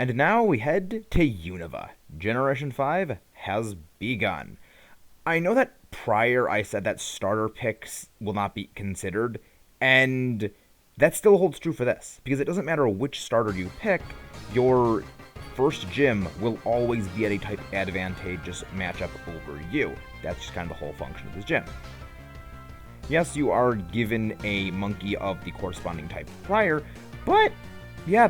And now we head to Unova. Generation 5 has begun. I know that prior I said that starter picks will not be considered, and that still holds true for this, because it doesn't matter which starter you pick, your first gym will always be at a type advantageous matchup over you. That's just kind of the whole function of this gym. Yes, you are given a monkey of the corresponding type prior, but yeah,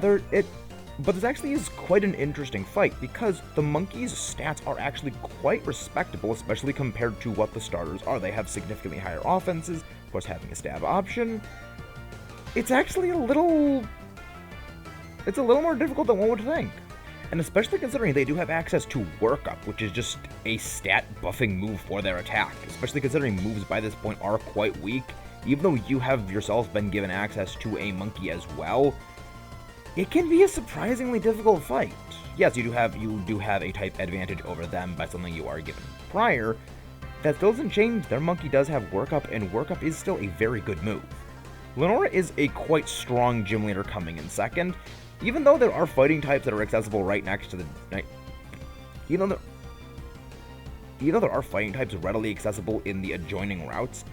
but this actually is quite an interesting fight, because the monkey's stats are actually quite respectable, especially compared to what the starters are. They have significantly higher offenses, of course having a stab option. It's actually a little more difficult than one would think. And especially considering they do have access to Workup, which is just a stat buffing move for their attack. Especially considering moves by this point are quite weak. Even though you have yourself been given access to a monkey as well, it can be a surprisingly difficult fight. Yes, you do have a type advantage over them by something you are given prior. That still doesn't change. Their monkey does have Workup, and Workup is still a very good move. Lenora is a quite strong gym leader coming in second. Even though there are fighting types that are accessible right next to the... Even though there are fighting types readily accessible in the adjoining routes,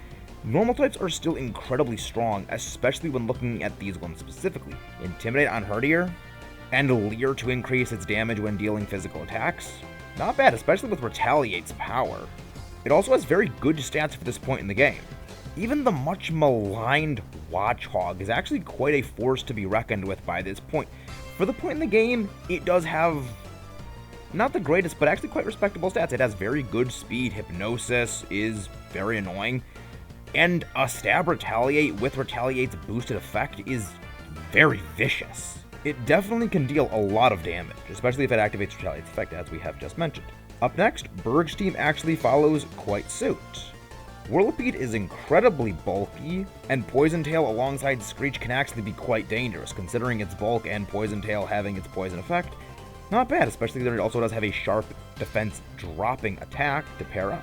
normal types are still incredibly strong, especially when looking at these ones specifically. Intimidate on Herdier, and Leer to increase its damage when dealing physical attacks. Not bad, especially with Retaliate's power. It also has very good stats for this point in the game. Even the much maligned Watchhog is actually quite a force to be reckoned with by this point. For the point in the game, it does have not the greatest, but actually quite respectable stats. It has very good speed, Hypnosis is very annoying, and a Stab Retaliate with Retaliate's boosted effect is very vicious. It definitely can deal a lot of damage, especially if it activates Retaliate's effect, as we have just mentioned. Up next, Berg's team actually follows quite suit. Whirlipede is incredibly bulky, and Poison Tail alongside Screech can actually be quite dangerous, considering its bulk and Poison Tail having its poison effect. Not bad, especially that it also does have a sharp defense dropping attack to pair up.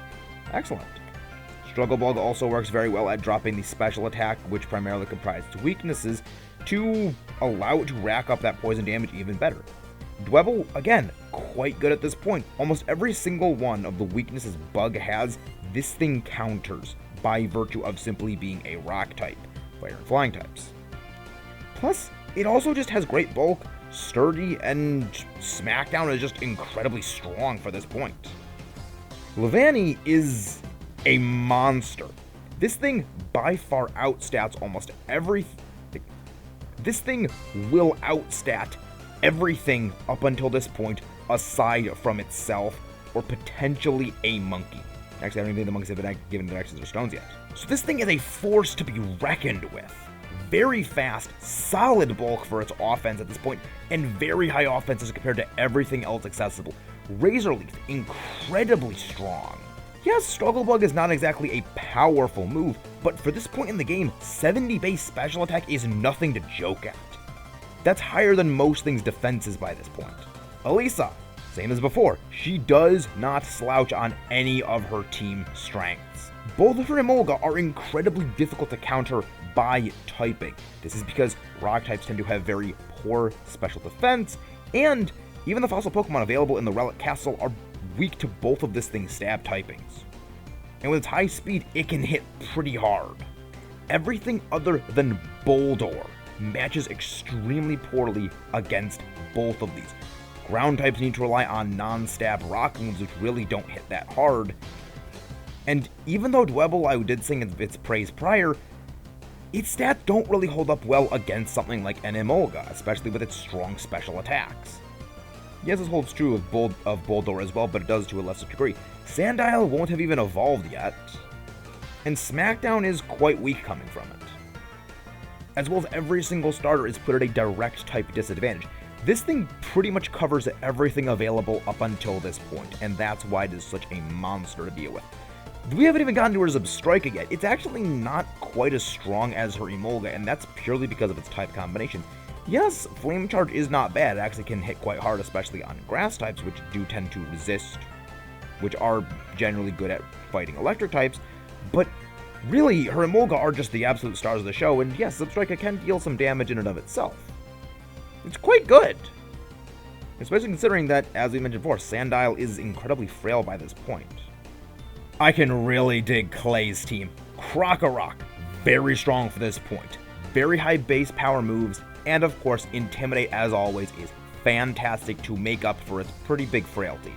Excellent. Struggle Bug also works very well at dropping the special attack, which primarily comprises weaknesses, to allow it to rack up that poison damage even better. Dwebble, again, quite good at this point. Almost every single one of the weaknesses Bug has, this thing counters by virtue of simply being a rock type, fire and flying types. Plus, it also just has great bulk, sturdy, and Smackdown is just incredibly strong for this point. Levani is a monster. This thing by far outstats almost everything. This thing will outstat everything up until this point, aside from itself, or potentially a monkey. Actually, I don't even think the monkeys have been given directions or stones yet. So this thing is a force to be reckoned with. Very fast, solid bulk for its offense at this point, and very high offenses compared to everything else accessible. Razor Leaf, incredibly strong. Yes, Struggle Bug is not exactly a powerful move, but for this point in the game, 70 base special attack is nothing to joke at. That's higher than most things' defenses by this point. Elisa, same as before, she does not slouch on any of her team strengths. Both of her Emolga are incredibly difficult to counter by typing. This is because rock types tend to have very poor special defense, and even the fossil Pokemon available in the Relic Castle are weak to both of this thing's stab typings. And with its high speed, it can hit pretty hard. Everything other than Boldore matches extremely poorly against both of these. Ground types need to rely on non-stab rock moves, which really don't hit that hard. And even though Dwebble, I did sing its praise prior, its stats don't really hold up well against something like an Emolga, especially with its strong special attacks. Yes, this holds true of Boldore as well, but it does to a lesser degree. Sandile won't have even evolved yet, and Smackdown is quite weak coming from it. As well as every single starter is put at a direct type disadvantage. This thing pretty much covers everything available up until this point, and that's why it is such a monster to deal with. We haven't even gotten to her Zebstrika yet. It's actually not quite as strong as her Emolga, and that's purely because of its type combination. Yes, Flame Charge is not bad. It actually can hit quite hard, especially on grass types, which do tend to resist, which are generally good at fighting electric types, but really, her Emolga are just the absolute stars of the show, and yes, Zebstrika can deal some damage in and of itself. It's quite good. especially considering that, as we mentioned before, Sandile is incredibly frail by this point. I can really dig Clay's team. Krokorok, very strong for this point. Very high base power moves, and of course, Intimidate, as always, is fantastic to make up for its pretty big frailty.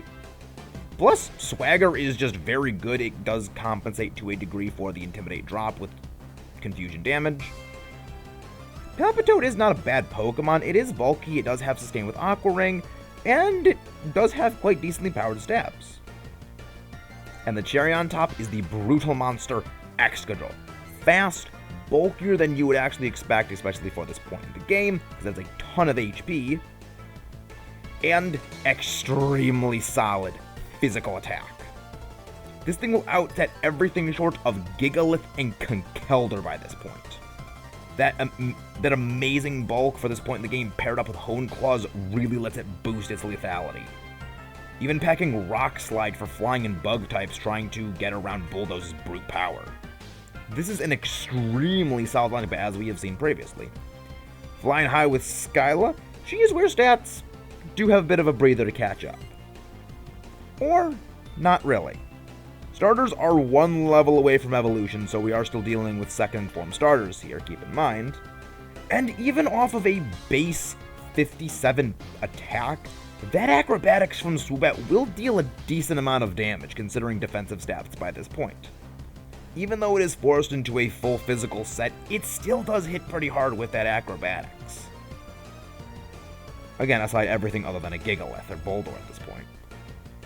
Plus, Swagger is just very good. It does compensate to a degree for the Intimidate drop with confusion damage. Palpitoad is not a bad Pokemon. It is bulky, it does have Sustain with Aqua Ring, and it does have quite decently powered stabs. And the cherry on top is the brutal monster, Excadrill. Fast, bulkier than you would actually expect, especially for this point in the game, because that's a ton of HP, and extremely solid physical attack. This thing will outset everything short of Gigalith and Conkeldurr by this point. That amazing bulk for this point in the game paired up with Hone Claws really lets it boost its lethality. Even packing Rock Slide for flying and bug types trying to get around Bulldoz's brute power. This is an extremely solid lineup as we have seen previously. Flying high with Skyla, she is where stats do have a bit of a breather to catch up. Or, not really. Starters are one level away from evolution, so we are still dealing with second form starters here, keep in mind. And even off of a base 57 attack, that acrobatics from Swoobat will deal a decent amount of damage considering defensive stats by this point. Even though it is forced into a full physical set, it still does hit pretty hard with that acrobatics. Again, aside everything other than a Gigalith or Bulldor at this point.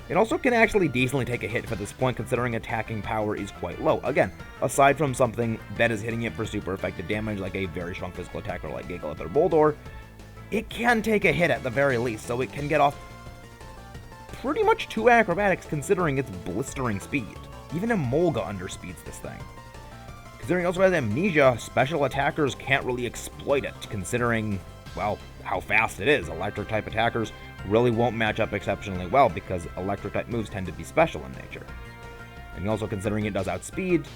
It also can actually decently take a hit for this point considering attacking power is quite low. Again, aside from something that is hitting it for super effective damage like a very strong physical attacker like Gigalith or Bulldor, it can take a hit at the very least, so it can get off pretty much 2 acrobatics considering its blistering speed. Even Emolga underspeeds this thing. Considering it also has Amnesia, special attackers can't really exploit it considering, well, how fast it is. Electric type attackers really won't match up exceptionally well because electric type moves tend to be special in nature. And also considering it does outspeed,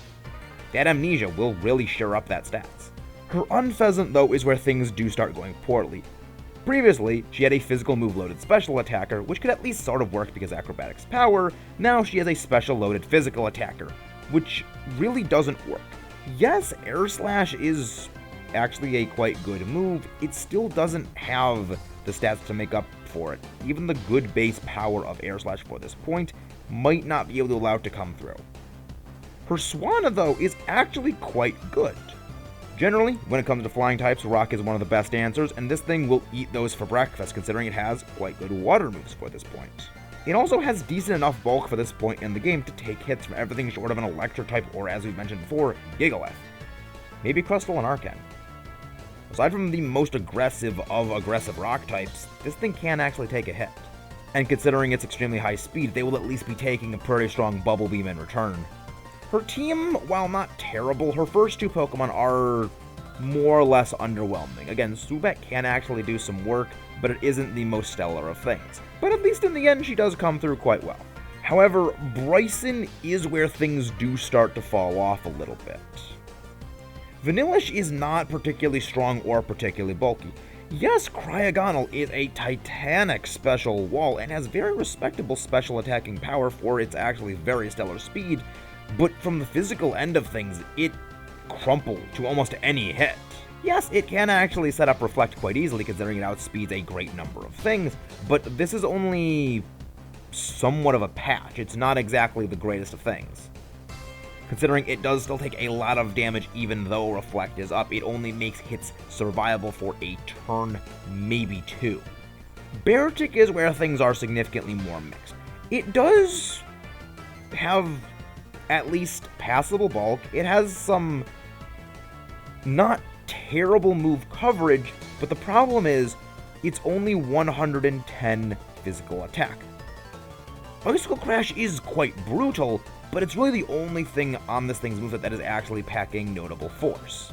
that Amnesia will really shore up that stats. Her Unpheasant though is where things do start going poorly. Previously, she had a physical move loaded special attacker, which could at least sort of work because acrobatics power. Now she has a special loaded physical attacker, which really doesn't work. Yes, Air Slash is actually a quite good move, it still doesn't have the stats to make up for it. Even the good base power of Air Slash for this point might not be able to allow it to come through. Her Swanna though is actually quite good. Generally, when it comes to flying types, Rock is one of the best answers, and this thing will eat those for breakfast considering it has quite good water moves for this point. It also has decent enough bulk for this point in the game to take hits from everything short of an electric type or, as we mentioned before, Gigalith. Maybe Crustle and Arcan. Aside from the most aggressive of aggressive rock types, this thing can actually take a hit. And considering its extremely high speed, they will at least be taking a pretty strong Bubble Beam in return. Her team, while not terrible, her first 2 Pokemon are more or less underwhelming. Again, Swoobat can actually do some work, but it isn't the most stellar of things. But at least in the end, she does come through quite well. However, Bryson is where things do start to fall off a little bit. Vanillish is not particularly strong or particularly bulky. Yes, Cryogonal is a titanic special wall and has very respectable special attacking power for its actually very stellar speed, but from the physical end of things, it crumpled to almost any hit. Yes, it can actually set up Reflect quite easily considering it outspeeds a great number of things, but this is only somewhat of a patch. It's not exactly the greatest of things. Considering it does still take a lot of damage even though Reflect is up, it only makes hits survivable for a turn, maybe 2. Beartic is where things are significantly more mixed. It does have at least passable bulk. It has some not terrible move coverage, but the problem is it's only 110 physical attack. Icicle Crash is quite brutal, but it's really the only thing on this thing's moveset that is actually packing notable force.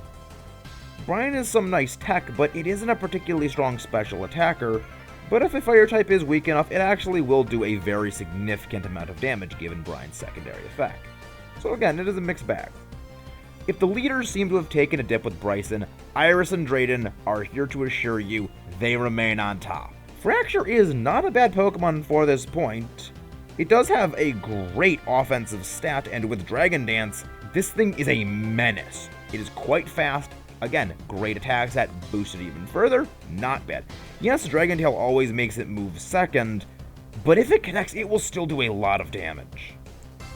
Brian is some nice tech, but it isn't a particularly strong special attacker, but if a fire type is weak enough, it actually will do a very significant amount of damage given Brian's secondary effect. So again, it is a mixed bag. If the leaders seem to have taken a dip with Bryson, Iris and Drayden are here to assure you they remain on top. Fracture is not a bad Pokemon for this point. It does have a great offensive stat, and with Dragon Dance, this thing is a menace. It is quite fast. Again, great attack stat, boosted even further, not bad. Yes, Dragon Tail always makes it move second, but if it connects, it will still do a lot of damage.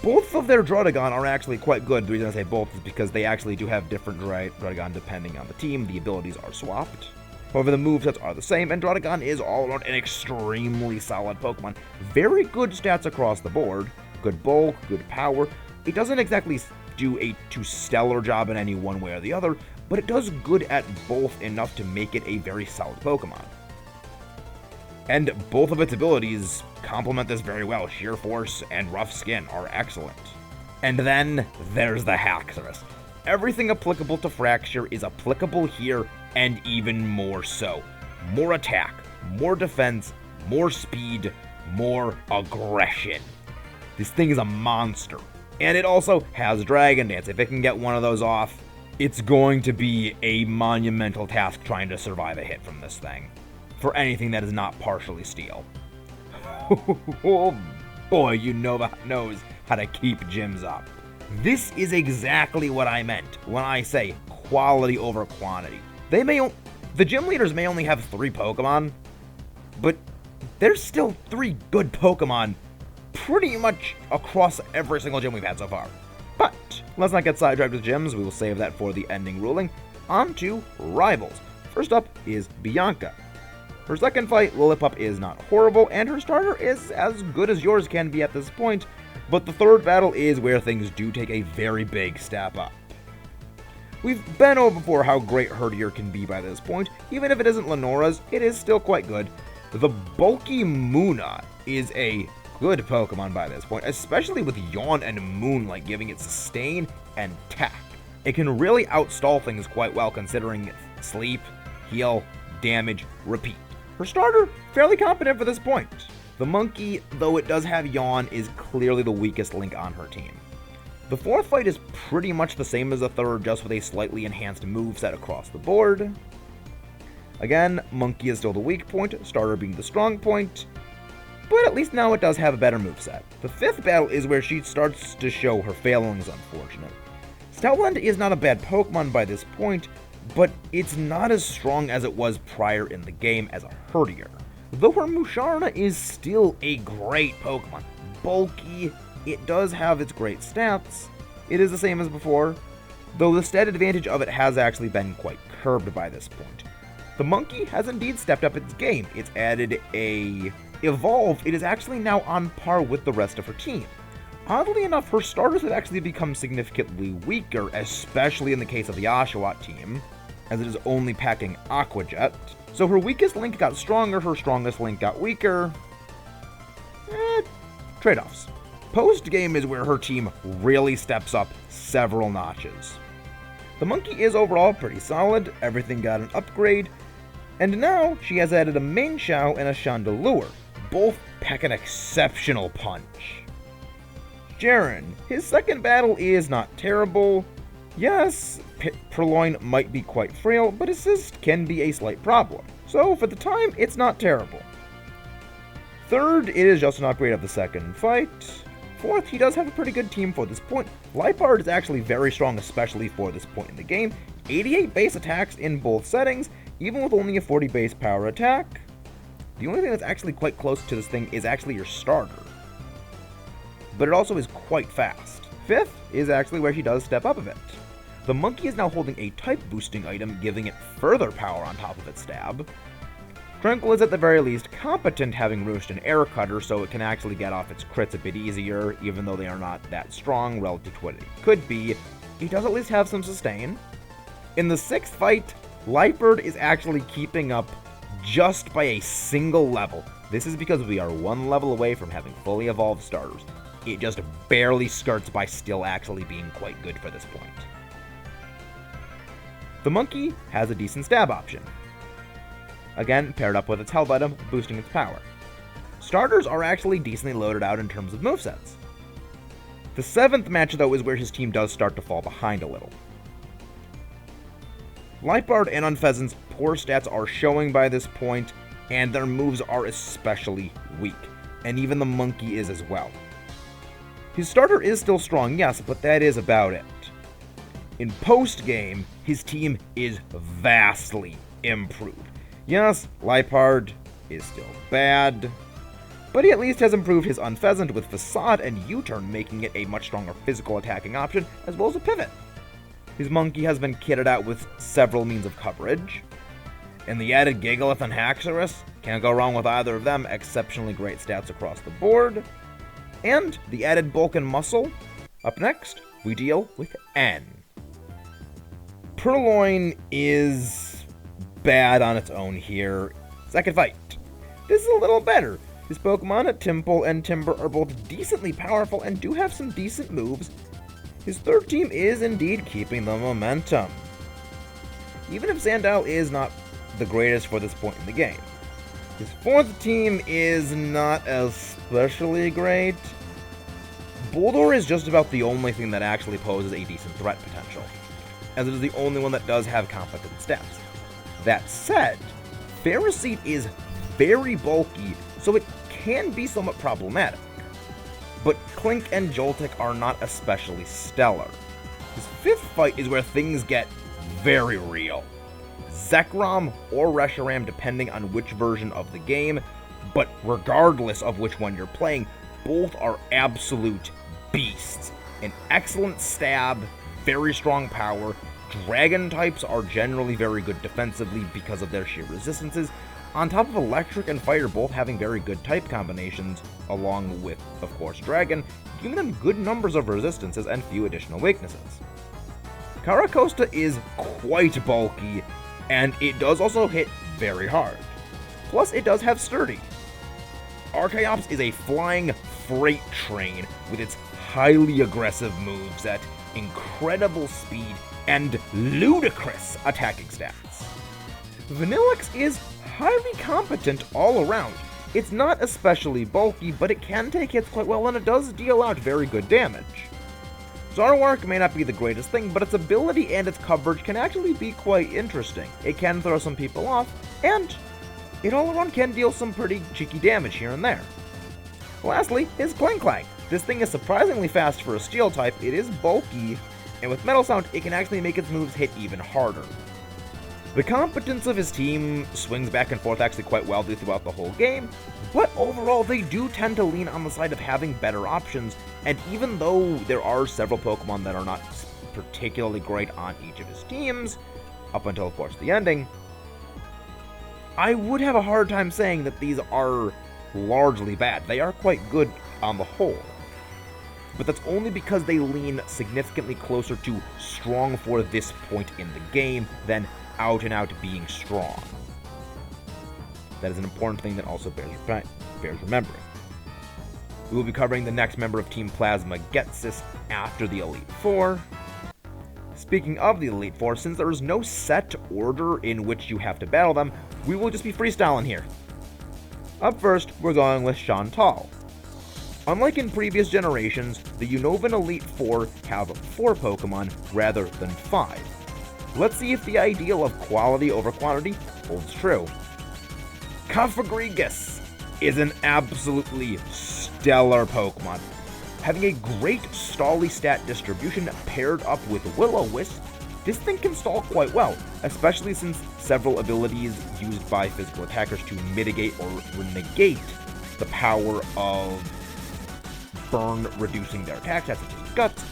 Both of their Draudon are actually quite good. The reason I say both is because they actually do have different Draudon depending on the team. The abilities are swapped. However, the movesets are the same, and Draudon is all around an extremely solid Pokemon. Very good stats across the board. Good bulk, good power. It doesn't exactly do a too stellar job in any one way or the other, but it does good at both enough to make it a very solid Pokemon. And both of its abilities complement this very well. Sheer Force and Rough Skin are excellent. And then there's the Haxorus. Everything applicable to Fracture is applicable here, and even more so. More attack, more defense, more speed, more aggression. This thing is a monster. And it also has Dragon Dance. If it can get one of those off, it's going to be a monumental task trying to survive a hit from this thing. For anything that is not partially steel. Oh boy, Unova knows how to keep gyms up. This is exactly what I meant when I say quality over quantity. The gym leaders may only have 3 Pokemon, but there's still 3 good Pokemon pretty much across every single gym we've had so far. But let's not get sidetracked with gyms. We will save that for the ending ruling. On to rivals. First up is Bianca. Her second fight, Lillipup, is not horrible, and her starter is as good as yours can be at this point, but the third battle is where things do take a very big step up. We've been over before how great Herdier can be by this point. Even if it isn't Lenora's, it is still quite good. The bulky Munna is a good Pokemon by this point, especially with Yawn and Moonlight giving it sustain and tech. It can really outstall things quite well considering sleep, heal, damage, repeat. Her starter, fairly competent for this point. The monkey, though it does have Yawn, is clearly the weakest link on her team. The fourth fight is pretty much the same as the third, just with a slightly enhanced moveset across the board. Again, monkey is still the weak point, starter being the strong point, but at least now it does have a better moveset. The fifth battle is where she starts to show her failings, unfortunately. Stoutland is not a bad Pokemon by this point, but it's not as strong as it was prior in the game as a Herdier. Though her Kumushana is still a great Pokemon. Bulky, it does have its great stats. It is the same as before, though the stat advantage of it has actually been quite curbed by this point. The monkey has indeed stepped up its game. It's added a Evolve. It is actually now on par with the rest of her team. Oddly enough, her starters have actually become significantly weaker, especially in the case of the Oshawott team, as it is only packing Aqua Jet. So her weakest link got stronger, her strongest link got weaker. Trade-offs. Post-game is where her team really steps up several notches. The monkey is overall pretty solid, everything got an upgrade, and now she has added a Mainshao and a Chandelure. Both pack an exceptional punch. Jaren, his second battle is not terrible. Yes, Purloin might be quite frail, but assist can be a slight problem. So for the time, it's not terrible. Third, it is just an upgrade of the second fight. Fourth, he does have a pretty good team for this point. Liepard is actually very strong, especially for this point in the game. 88 base attacks in both settings, even with only a 40 base power attack. The only thing that's actually quite close to this thing is actually your starter. But it also is quite fast. Fifth is actually where she does step up a bit. The monkey is now holding a type boosting item, giving it further power on top of its stab. Tranquil is at the very least competent, having Roost and Air Cutter, so it can actually get off its crits a bit easier, even though they are not that strong relative to what it could be. It does at least have some sustain. In the sixth fight, Liepard is actually keeping up just by a single level. This is because we are one level away from having fully evolved starters. It just barely skirts by still actually being quite good for this point. The monkey has a decent stab option. Again, paired up with its health item, boosting its power. Starters are actually decently loaded out in terms of movesets. The seventh match, though, is where his team does start to fall behind a little. Liepard and Unpheasant's poor stats are showing by this point, and their moves are especially weak, and even the monkey is as well. His starter is still strong, yes, but that is about it. In post-game, his team is vastly improved. Yes, Liepard is still bad, but he at least has improved his Unpheasant with Facade and U-Turn, making it a much stronger physical attacking option, as well as a pivot. His monkey has been kitted out with several means of coverage, and the added Gigalith and Haxorus, can't go wrong with either of them, exceptionally great stats across the board. And the added bulk and muscle. Up next, we deal with N. Purloin is bad on its own here. Second fight. This is a little better. His Pokemon, Timple and Timber, are both decently powerful and do have some decent moves. His third team is indeed keeping the momentum, even if Sandile is not the greatest for this point in the game. His fourth team is not especially great. Bulldor is just about the only thing that actually poses a decent threat potential, as it is the only one that does have competent stats. That said, Ferroseed is very bulky, so it can be somewhat problematic. But Clink and Joltik are not especially stellar. His fifth fight is where things get very real. Zekrom or Reshiram, depending on which version of the game, but regardless of which one you're playing, both are absolute beasts. An excellent stab, very strong power. Dragon types are generally very good defensively because of their sheer resistances, on top of Electric and Fire both having very good type combinations, along with, of course, Dragon, giving them good numbers of resistances and few additional weaknesses. Caracosta is quite bulky, and it does also hit very hard. Plus, it does have Sturdy. Archaeops is a flying freight train with its highly aggressive moves at incredible speed and ludicrous attacking stats. Vanillish is highly competent all around. It's not especially bulky, but it can take hits quite well, and it does deal out very good damage. Zoroark may not be the greatest thing, but its ability and its coverage can actually be quite interesting. It can throw some people off, and it all around can deal some pretty cheeky damage here and there. Lastly is Clang. This thing is surprisingly fast for a steel type, it is bulky, and with Metal Sound, it can actually make its moves hit even harder. The competence of his team swings back and forth actually quite wildly throughout the whole game, but overall they do tend to lean on the side of having better options, and even though there are several Pokemon that are not particularly great on each of his teams, up until of course the ending, I would have a hard time saying that these are largely bad. They are quite good on the whole, but that's only because they lean significantly closer to strong for this point in the game than out and out being strong. That is an important thing that also bears remembering. We will be covering the next member of Team Plasma, Getsis, after the Elite Four. Speaking of the Elite Four, since there is no set order in which you have to battle them, we will just be freestyling here. Up first, we're going with Chantal. Unlike in previous generations, the Unova Elite Four have 4 Pokemon rather than 5. Let's see if the ideal of quality over quantity holds true. Cofagrigus is an absolutely stellar Pokemon. Having a great stally stat distribution paired up with Will-O-Wisp, this thing can stall quite well, especially since several abilities used by physical attackers to mitigate or negate the power of burn reducing their attack stats, such as Guts.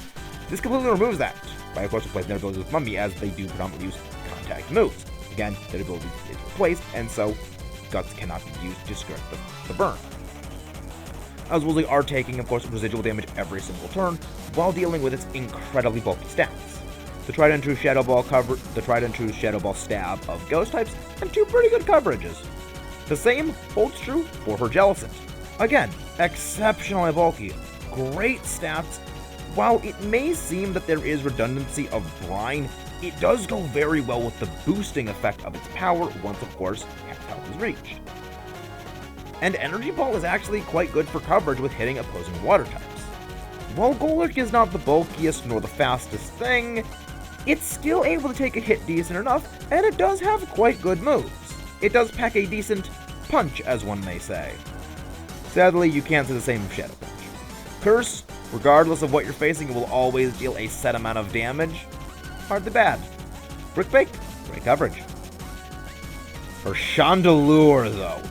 This completely removes that, by of course replacing their abilities with Mummy, as they do predominantly use contact moves. Again, their ability is replaced, and so Guts cannot be used to skirt the burn. As well as they are taking, of course, residual damage every single turn, while dealing with its incredibly bulky stats. The Tried and True Shadow Ball stab of Ghost types, and 2 pretty good coverages. The same holds true for her Jellicent. Again, exceptionally bulky, great stats. While it may seem that there is redundancy of Brine, it does go very well with the boosting effect of its power once, of course, half health is reached. And Energy Ball is actually quite good for coverage with hitting opposing water types. While Golurk is not the bulkiest nor the fastest thing, it's still able to take a hit decent enough, and it does have quite good moves. It does pack a decent punch, as one may say. Sadly, you can't say the same of Shadow Punch. Curse, regardless of what you're facing, it will always deal a set amount of damage. Hardly bad. Brick Bake, great coverage. For Chandelure, though,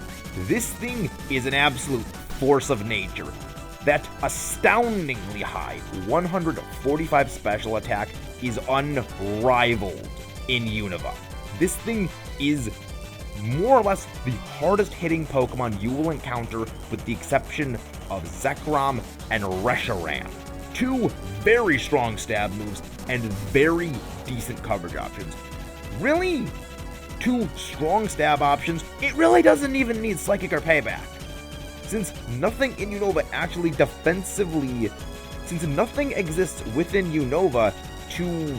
this thing is an absolute force of nature. That astoundingly high 145 special attack is unrivaled in Unova. This thing is more or less the hardest hitting Pokemon you will encounter, with the exception of Zekrom and Reshiram. Two very strong stab moves and very decent coverage options. Really? Two strong stab options? It really doesn't even need Psychic or Payback. Since nothing in Unova actually defensively, since nothing exists within Unova to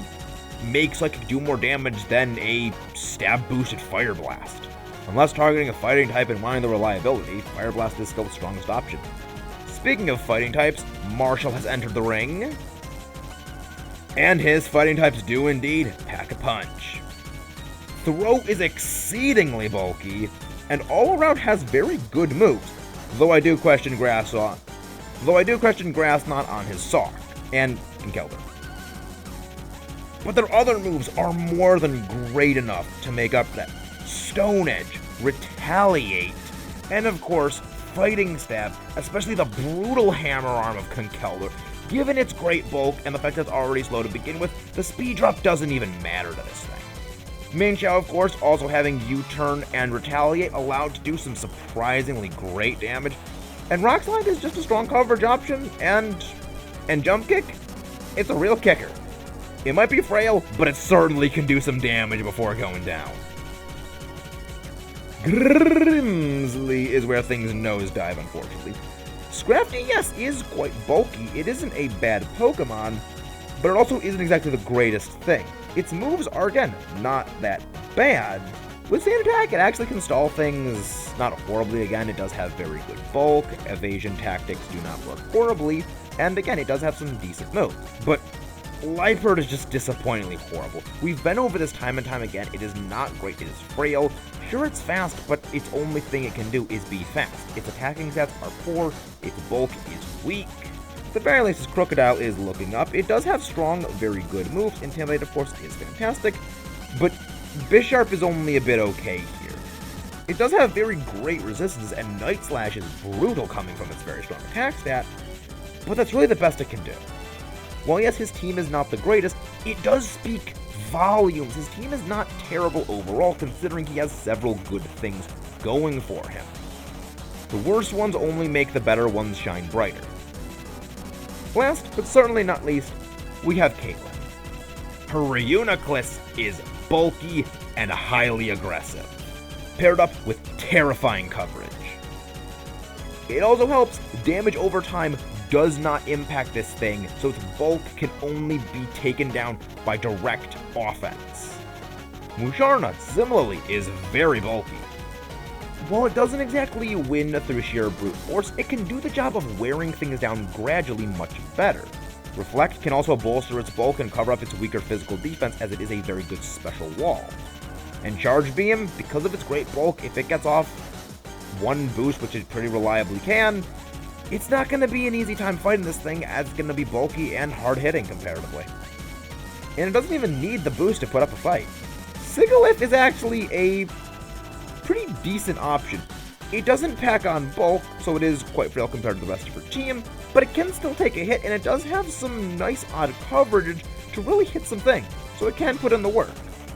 make Psychic do more damage than a stab boosted Fire Blast. Unless targeting a fighting type and wanting the reliability, Fire Blast is still the strongest option. Speaking of fighting types, Marshall has entered the ring. And his fighting types do indeed pack a punch. Throw is exceedingly bulky, and all around has very good moves. Though I do question Grass not on his Sock, and can kill them. But their other moves are more than great enough to make up for that. Stone Edge, Retaliate, and of course, Fighting Stab, especially the brutal Hammer Arm of Conkeldurr. Given its great bulk and the fact that it's already slow to begin with, the speed drop doesn't even matter to this thing. Mainshao, of course, also having U-Turn and Retaliate, allowed to do some surprisingly great damage. And Rock Slide is just a strong coverage option, and Jump Kick, it's a real kicker. It might be frail, but it certainly can do some damage before going down. Grimsley is where things nosedive, unfortunately. Scrafty, yes, is quite bulky. It isn't a bad Pokemon, but it also isn't exactly the greatest thing. Its moves are, again, not that bad. With Standard Attack, it actually can stall things not horribly. Again, it does have very good bulk, evasion tactics do not work horribly, and again, it does have some decent moves. But Liepard is just disappointingly horrible. We've been over this time and time again. It is not great, it is frail. Sure, it's fast, but its only thing it can do is be fast. Its attacking stats are poor, its bulk is weak. At the very least, its Crocodile is looking up. It does have strong, very good moves. Intimidate, of course, is fantastic, but Bisharp is only a bit okay here. It does have very great resistance, and Night Slash is brutal coming from its very strong attack stat, but that's really the best it can do. While yes, his team is not the greatest, it does speak volumes. His team is not terrible overall, considering he has several good things going for him. The worst ones only make the better ones shine brighter. Last, but certainly not least, we have Caitlyn. Her Reuniclus is bulky and highly aggressive, paired up with terrifying coverage. It also helps damage over time does not impact this thing, so its bulk can only be taken down by direct offense. Kumushana, similarly, is very bulky. While it doesn't exactly win through sheer brute force, it can do the job of wearing things down gradually much better. Reflect can also bolster its bulk and cover up its weaker physical defense, as it is a very good special wall. And Charge Beam, because of its great bulk, if it gets off one boost, which it pretty reliably can, it's not going to be an easy time fighting this thing, as it's going to be bulky and hard-hitting comparatively. And it doesn't even need the boost to put up a fight. Sigilyph is actually a pretty decent option. It doesn't pack on bulk, so it is quite frail compared to the rest of her team, but it can still take a hit, and it does have some nice odd coverage to really hit some things, so it can put in the work.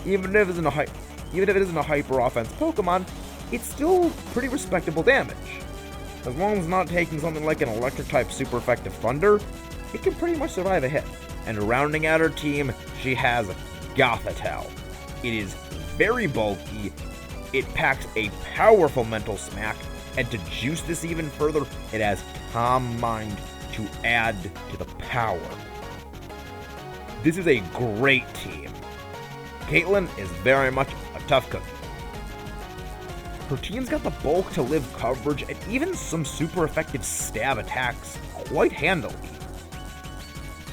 Even if it isn't a hyper-offense Pokemon, it's still pretty respectable damage. As long as it's not taking something like an Electric-type super effective Thunder, it can pretty much survive a hit. And rounding out her team, she has Gothitelle. It is very bulky, it packs a powerful Mental Smack, and to juice this even further, it has Calm Mind to add to the power. This is a great team. Caitlyn is very much a tough cookie. Her team's got the bulk to live coverage and even some super effective stab attacks quite handily.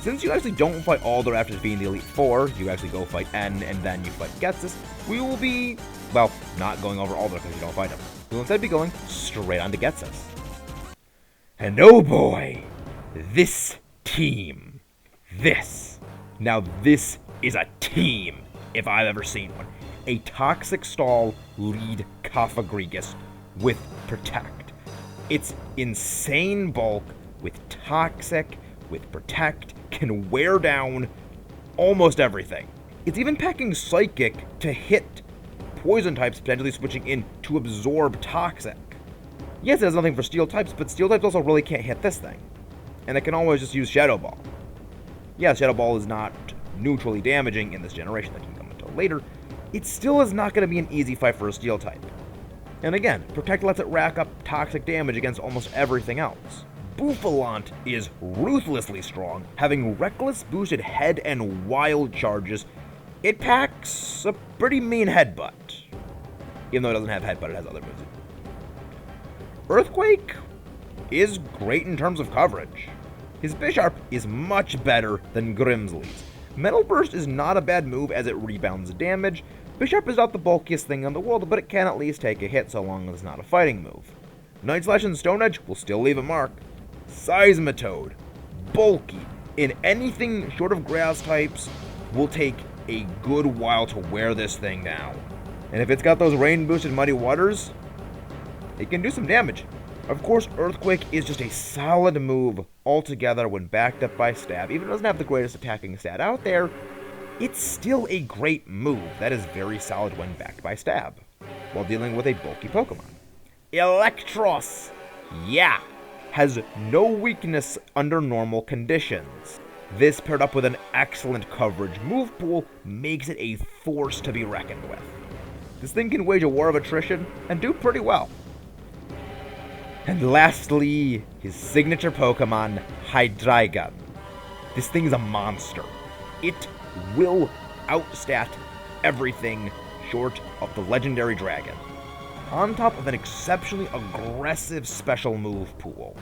Since you actually don't fight Alder after defeating the Elite Four, you actually go fight N and then you fight Getsus, we will be, well, not going over Alder because you don't fight him. We'll instead be going straight on to Getsus. And oh boy, this team. Now this is a team, if I've ever seen one. A Toxic Stall lead Cofagrigus with Protect. It's insane bulk with Toxic, with Protect, can wear down almost everything. It's even packing Psychic to hit Poison types, potentially switching in to absorb Toxic. Yes, it has nothing for Steel types, but Steel types also really can't hit this thing. And it can always just use Shadow Ball. Yeah, Shadow Ball is not neutrally damaging in this generation, that can come until later. It still is not going to be an easy fight for a Steel type. And again, Protect lets it rack up toxic damage against almost everything else. Bouffalant is ruthlessly strong, having reckless boosted head and wild charges. It packs a pretty mean headbutt. Even though it doesn't have headbutt, it has other moves. Earthquake is great in terms of coverage. His Bisharp is much better than Grimsley's. Metal Burst is not a bad move as it rebounds damage. Bisharp is not the bulkiest thing in the world, but it can at least take a hit so long as it's not a fighting move. Night Slash and Stone Edge will still leave a mark. Seismitoad, bulky, in anything short of grass types, will take a good while to wear this thing down. And if it's got those rain boosted Muddy Waters, it can do some damage. Of course, Earthquake is just a solid move altogether when backed up by Stab. Even if it doesn't have the greatest attacking stat out there, it's still a great move that is very solid when backed by Stab, while dealing with a bulky Pokemon. Electros! Yeah! Has no weakness under normal conditions. This paired up with an excellent coverage move pool makes it a force to be reckoned with. This thing can wage a war of attrition and do pretty well. And lastly, his signature Pokemon, Hydraigon. This thing is a monster. It will outstat everything short of the legendary dragon, on top of an exceptionally aggressive special move pool.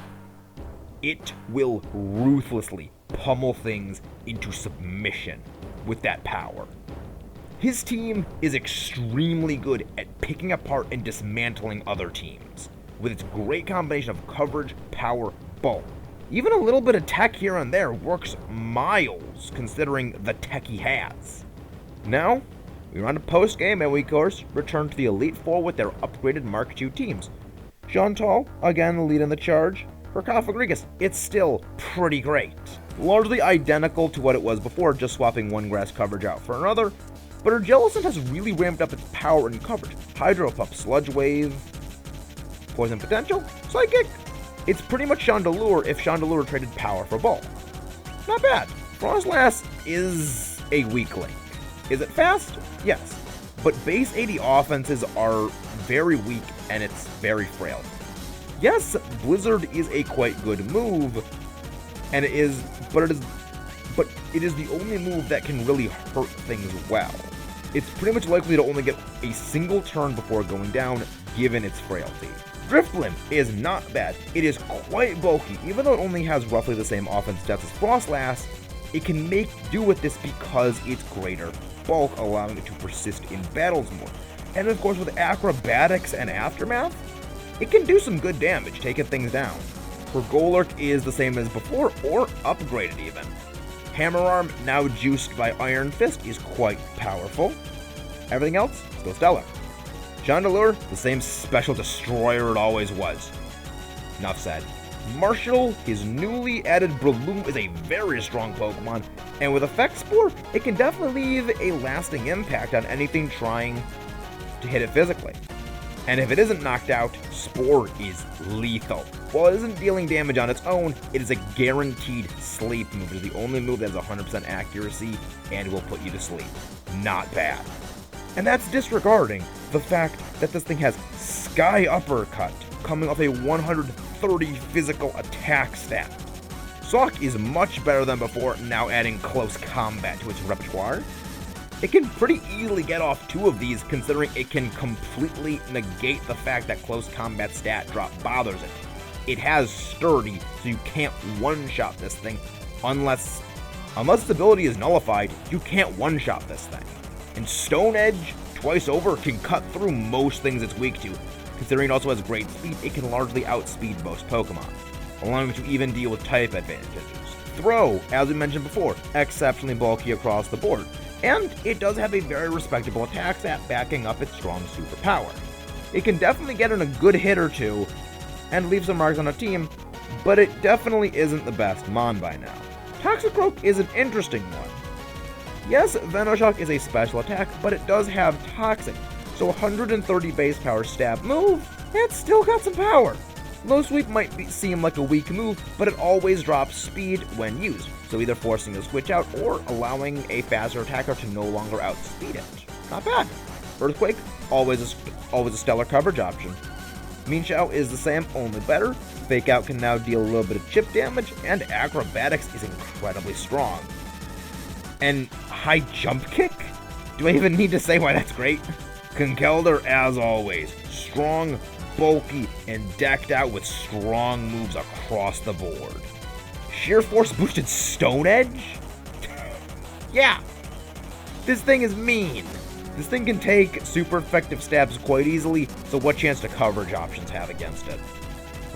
It will ruthlessly pummel things into submission with that power. His team is extremely good at picking apart and dismantling other teams, with its great combination of coverage, power, bulk. Even a little bit of tech here and there works miles, considering the tech he has. Now, we run a post-game and we, of course, return to the Elite Four with their upgraded Mark II teams. Chantal, again leading the charge. For Cofagrigus, it's still pretty great. Largely identical to what it was before, just swapping one grass coverage out for another, but her Jellicent has really ramped up its power and coverage. Hydro Pup, Sludge Wave, Poison Potential, Psychic. It's pretty much Chandelure if Chandelure traded power for bulk. Not bad. Frostblast is a weak link. Is it fast? Yes. But base 80 offenses are very weak and it's very frail. Yes, Blizzard is a quite good move, and it is the only move that can really hurt things well. It's pretty much likely to only get a single turn before going down, given its frailty. Drifblim is not bad. It is quite bulky. Even though it only has roughly the same offense stats as Frostblast, it can make do with this because it's greater bulk, allowing it to persist in battles more. And of course, with Acrobatics and Aftermath, it can do some good damage, taking things down. Her Golurk is the same as before, or upgraded even. Hammer Arm, now juiced by Iron Fist, is quite powerful. Everything else, still stellar. Chandelure, the same special destroyer it always was. Enough said. Marshall, his newly added Breloom, is a very strong Pokemon, and with Effect Spore, it can definitely leave a lasting impact on anything trying to hit it physically. And if it isn't knocked out, Spore is lethal. While it isn't dealing damage on its own, it is a guaranteed sleep move. It is the only move that has 100% accuracy and will put you to sleep. Not bad. And that's disregarding the fact that this thing has Sky Uppercut, coming off a 130 physical attack stat. Sawk is much better than before, now adding Close Combat to its repertoire. It can pretty easily get off 2 of these, considering it can completely negate the fact that Close Combat stat drop bothers it. It has Sturdy, so you can't one-shot this thing, unless its ability is nullified, you can't one-shot this thing. And Stone Edge, twice over, can cut through most things it's weak to. Considering it also has great speed, it can largely outspeed most Pokemon, allowing it to even deal with type advantages. Throw, as we mentioned before, exceptionally bulky across the board, and it does have a very respectable attack stat backing up its strong superpower. It can definitely get in a good hit or two and leave some marks on a team, but it definitely isn't the best Mon by now. Toxicroak is an interesting one. Yes, Venoshock is a special attack, but it does have Toxic, so 130 base power stab move, it's still got some power. Low Sweep might seem like a weak move, but it always drops speed when used, so either forcing a switch out or allowing a faster attacker to no longer outspeed it. Not bad. Earthquake, always a stellar coverage option. Mean Shao is the same, only better. Fake Out can now deal a little bit of chip damage, and Acrobatics is incredibly strong. And High Jump Kick? Do I even need to say why that's great? Conkeldurr, as always, strong, bulky, and decked out with strong moves across the board. Sheer Force boosted Stone Edge? Yeah, this thing is mean. This thing can take super effective stabs quite easily, so what chance do coverage options have against it?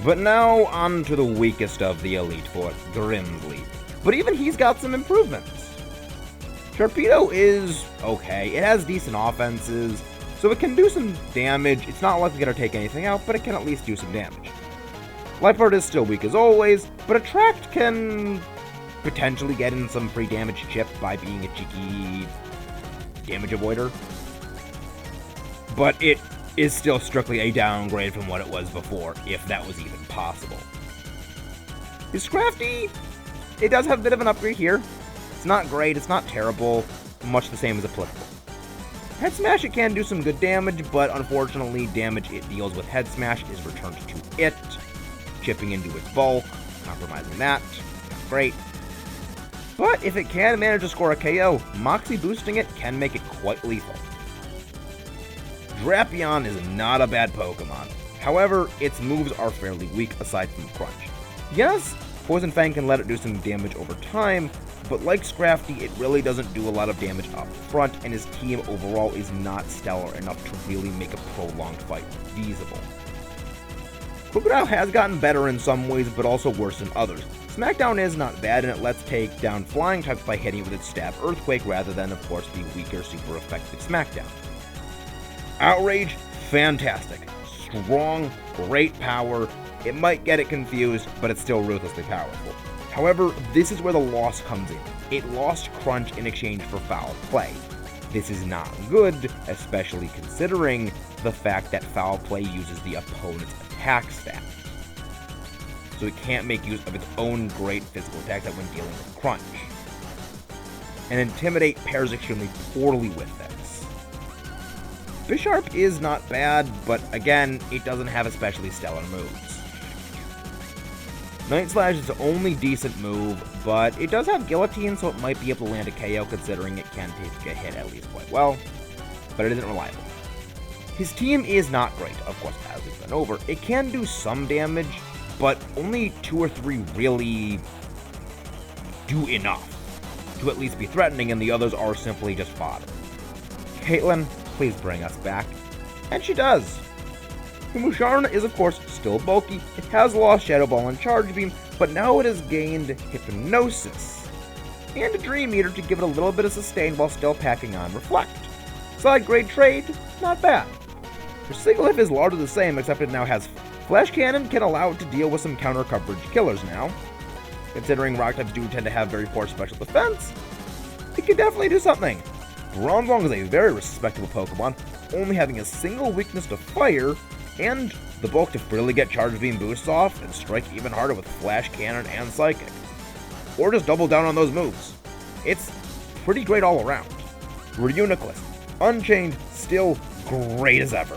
But now, on to the weakest of the Elite Four, Grimly. But even he's got some improvements. Torpedo is okay, it has decent offenses, so it can do some damage. It's not likely going to take anything out, but it can at least do some damage. Liepard is still weak as always, but Attract can potentially get in some free damage chip by being a cheeky damage avoider. But it is still strictly a downgrade from what it was before, if that was even possible. Is Scrafty? It does have a bit of an upgrade here. It's not great, it's not terrible, much the same as applicable. Head Smash, it can do some good damage, but unfortunately, damage it deals with Head Smash is returned to it, chipping into its bulk, compromising that. Not great. But if it can manage to score a KO, Moxie boosting it can make it quite lethal. Drapion is not a bad Pokemon. However, its moves are fairly weak aside from Crunch. Yes, Poison Fang can let it do some damage over time, but like Scrafty, it really doesn't do a lot of damage up front, and his team overall is not stellar enough to really make a prolonged fight feasible. Crocodile has gotten better in some ways, but also worse in others. Smackdown is not bad, and it lets take down flying types by hitting with its stab Earthquake rather than, of course, the weaker, super effective Smackdown. Outrage, fantastic. Strong, great power. It might get it confused, but it's still ruthlessly powerful. However, this is where the loss comes in. It lost Crunch in exchange for Foul Play. This is not good, especially considering the fact that Foul Play uses the opponent's attack stat. So it can't make use of its own great physical attack that when dealing with Crunch. And Intimidate pairs extremely poorly with this. Bisharp is not bad, but again, it doesn't have especially stellar moves. Night Slash is the only decent move, but it does have Guillotine, so it might be able to land a KO considering it can take a hit at least quite well, but it isn't reliable. His team is not great, of course, as we've been over. It can do some damage, but only 2 or 3 really do enough to at least be threatening, and the others are simply just fodder. Caitlyn, please bring us back. And she does. Kumushana is of course still bulky. It has lost Shadow Ball and Charge Beam, but now it has gained Hypnosis and a Dream Eater to give it a little bit of sustain while still packing on Reflect. Side grade trade, not bad. Her Sigilyph is largely the same, except it now has Flash Cannon, can allow it to deal with some counter coverage killers now. Considering Rock types do tend to have very poor special defense, it can definitely do something. Bronzong is a very respectable Pokemon, only having a single weakness to Fire, and the bulk to really get Charge Beam boosts off and strike even harder with Flash Cannon and Psychic. Or just double down on those moves. It's pretty great all around. Reuniclus, Unchained, still great as ever.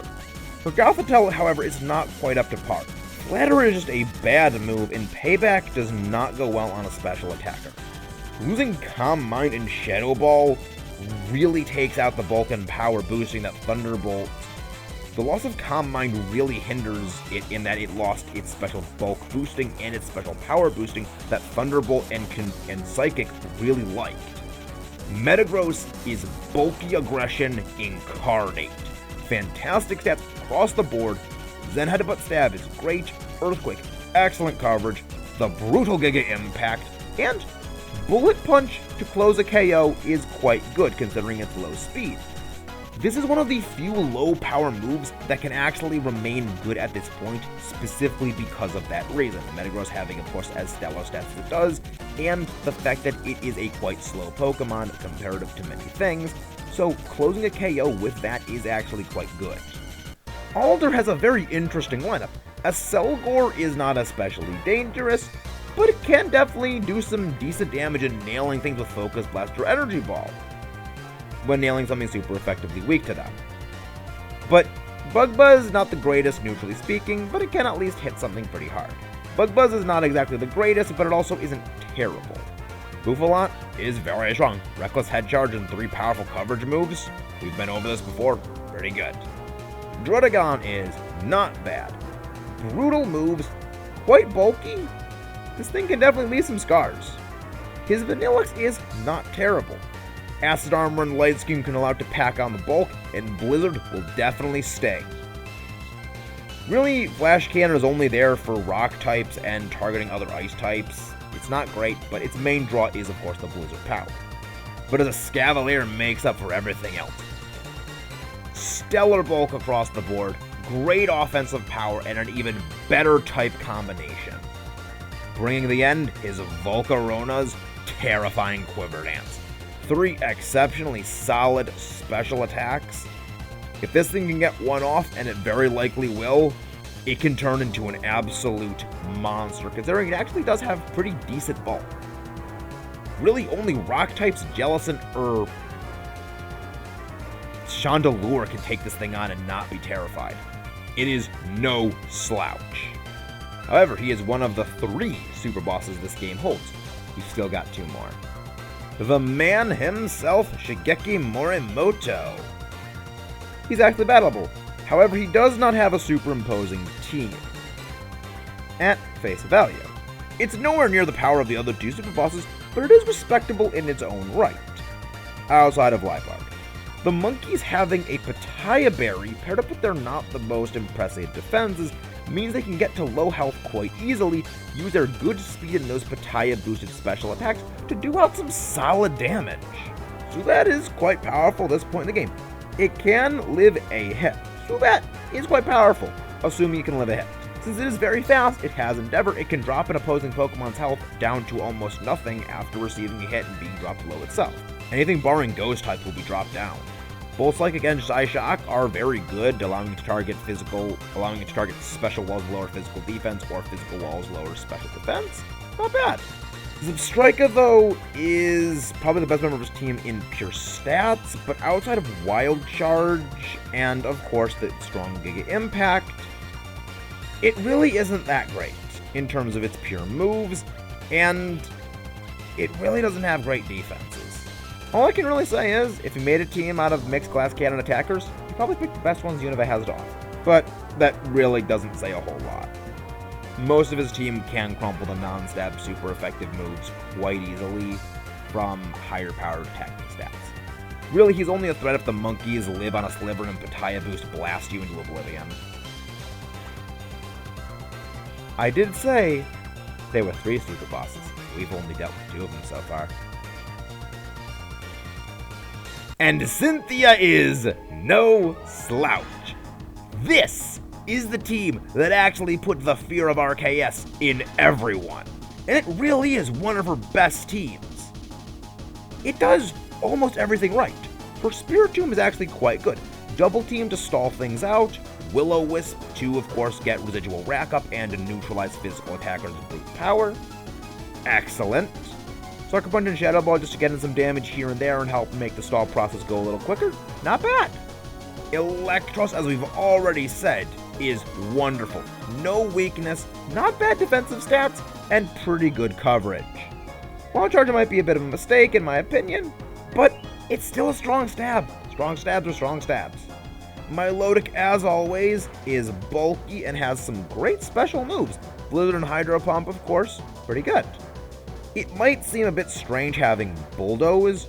For Gothitelle, however, is not quite up to par. Flatter is just a bad move, and Payback does not go well on a special attacker. Losing Calm Mind and Shadow Ball really takes out the bulk and power boosting that Thunderbolt. The loss of Calm Mind really hinders it in that it lost its special bulk boosting and its special power boosting that Thunderbolt and Psychic really liked. Metagross is bulky aggression incarnate. Fantastic stats across the board, Zen Headbutt Stab is great, Earthquake, excellent coverage, the brutal Giga Impact, and Bullet Punch to close a KO is quite good considering its low speed. This is one of the few low power moves that can actually remain good at this point, specifically because of that reason. Metagross having, of course, as stellar stats as it does, and the fact that it is a quite slow Pokemon comparative to many things, so closing a KO with that is actually quite good. Alder has a very interesting lineup. Accelgor is not especially dangerous, but it can definitely do some decent damage in nailing things with Focus Blast or Energy Ball, when nailing something super effectively weak to them. But Bug Buzz is not the greatest neutrally speaking, but it can at least hit something pretty hard. Bug Buzz is not exactly the greatest, but it also isn't terrible. Bouffalant is very strong. Reckless Head Charge and 3 powerful coverage moves. We've been over this before. Pretty good. Hydraigon is not bad. Brutal moves, quite bulky. This thing can definitely leave some scars. His Vanillish is not terrible. Acid Armor and Light Scheme can allow it to pack on the bulk, and Blizzard will definitely stay. Really, Flash Cannon is only there for rock types and targeting other ice types. It's not great, but its main draw is, of course, the Blizzard power. But as a Scavalier makes up for everything else. Stellar bulk across the board, great offensive power, and an even better type combination. Bringing the end is Volcarona's terrifying Quiver Dance. 3 exceptionally solid special attacks. If this thing can get one off, and it very likely will, it can turn into an absolute monster, considering it actually does have pretty decent bulk. Really, only rock types, Jellicent or Chandelure can take this thing on and not be terrified. It is no slouch. However, he is one of the 3 super bosses this game holds. We've still got 2 more. The man himself, Shigeki Morimoto. He's actually battleable. However, he does not have a superimposing team. At face value, it's nowhere near the power of the other 2 super bosses, but it is respectable in its own right. Outside of Liepard, the monkeys having a Pitaya Berry paired up with their not the most impressive defenses means they can get to low health quite easily, use their good speed and those Pitaya boosted special attacks to do out some solid damage. So that is quite powerful at this point in the game. It can live a hit, so that is quite powerful, assuming it can live a hit. Since it is very fast, it has Endeavor, it can drop an opposing Pokemon's health down to almost nothing after receiving a hit and being dropped low itself. Anything barring Ghost type will be dropped down. Both Psychic against Psyshock are very good, allowing you to target special walls lower physical defense or physical walls lower special defense. Not bad. Zebstrika, though, is probably the best member of his team in pure stats, but outside of Wild Charge and, of course, the strong Giga Impact, it really isn't that great in terms of its pure moves, and it really doesn't have great defenses. All I can really say is, if you made a team out of mixed glass cannon attackers, you probably picked the best ones Unova has to offer. But that really doesn't say a whole lot. Most of his team can crumple the non-stab super effective moves quite easily from higher powered attacking stats. Really, he's only a threat if the monkeys live on a sliver and Pitaya boost blast you into oblivion. I did say there were 3 super bosses. We've only dealt with 2 of them so far. And Cynthia is no slouch. This is the team that actually put the fear of RKS in everyone. And it really is one of her best teams. It does almost everything right. Her Spiritomb is actually quite good. Double Team to stall things out, Will-O-Wisp to, of course, get residual rack up and to neutralize physical attackers with brute power. Excellent. Sucker Punch and Shadow Ball just to get in some damage here and there and help make the stall process go a little quicker. Not bad. Electros, as we've already said, is wonderful. No weakness, not bad defensive stats, and pretty good coverage. Wild Charge might be a bit of a mistake in my opinion, but it's still a strong stab. Strong stabs are strong stabs. Milotic, as always, is bulky and has some great special moves. Blizzard and Hydro Pump, of course, pretty good. It might seem a bit strange having Bulldoze,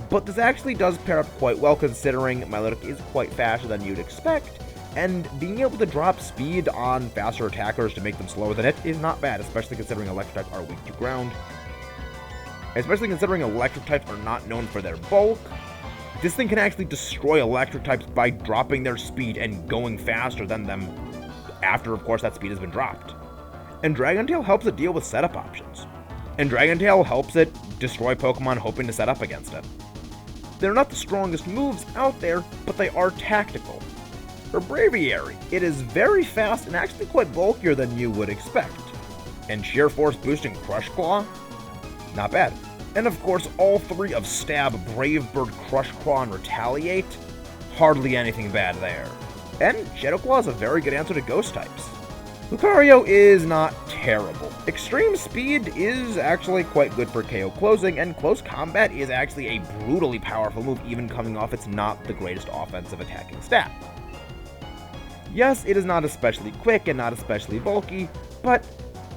but this actually does pair up quite well considering Milotic is quite faster than you'd expect, and being able to drop speed on faster attackers to make them slower than it is not bad, especially considering electric types are weak to ground. Especially considering electric types are not known for their bulk, this thing can actually destroy electric types by dropping their speed and going faster than them after, of course, that speed has been dropped. And Dragon Tail helps it deal with setup options. And Dragon Tail helps it destroy Pokemon hoping to set up against it. They're not the strongest moves out there, but they are tactical. For Braviary, it is very fast and actually quite bulkier than you would expect. And sheer force boosting Crush Claw? Not bad. And of course, all three of Stab, Brave Bird, Crush Claw, and Retaliate? Hardly anything bad there. And Shadow Claw is a very good answer to Ghost types. Lucario is not terrible. Extreme Speed is actually quite good for KO closing, and Close Combat is actually a brutally powerful move, even coming off it's not the greatest offensive attacking stat. Yes, it is not especially quick and not especially bulky, but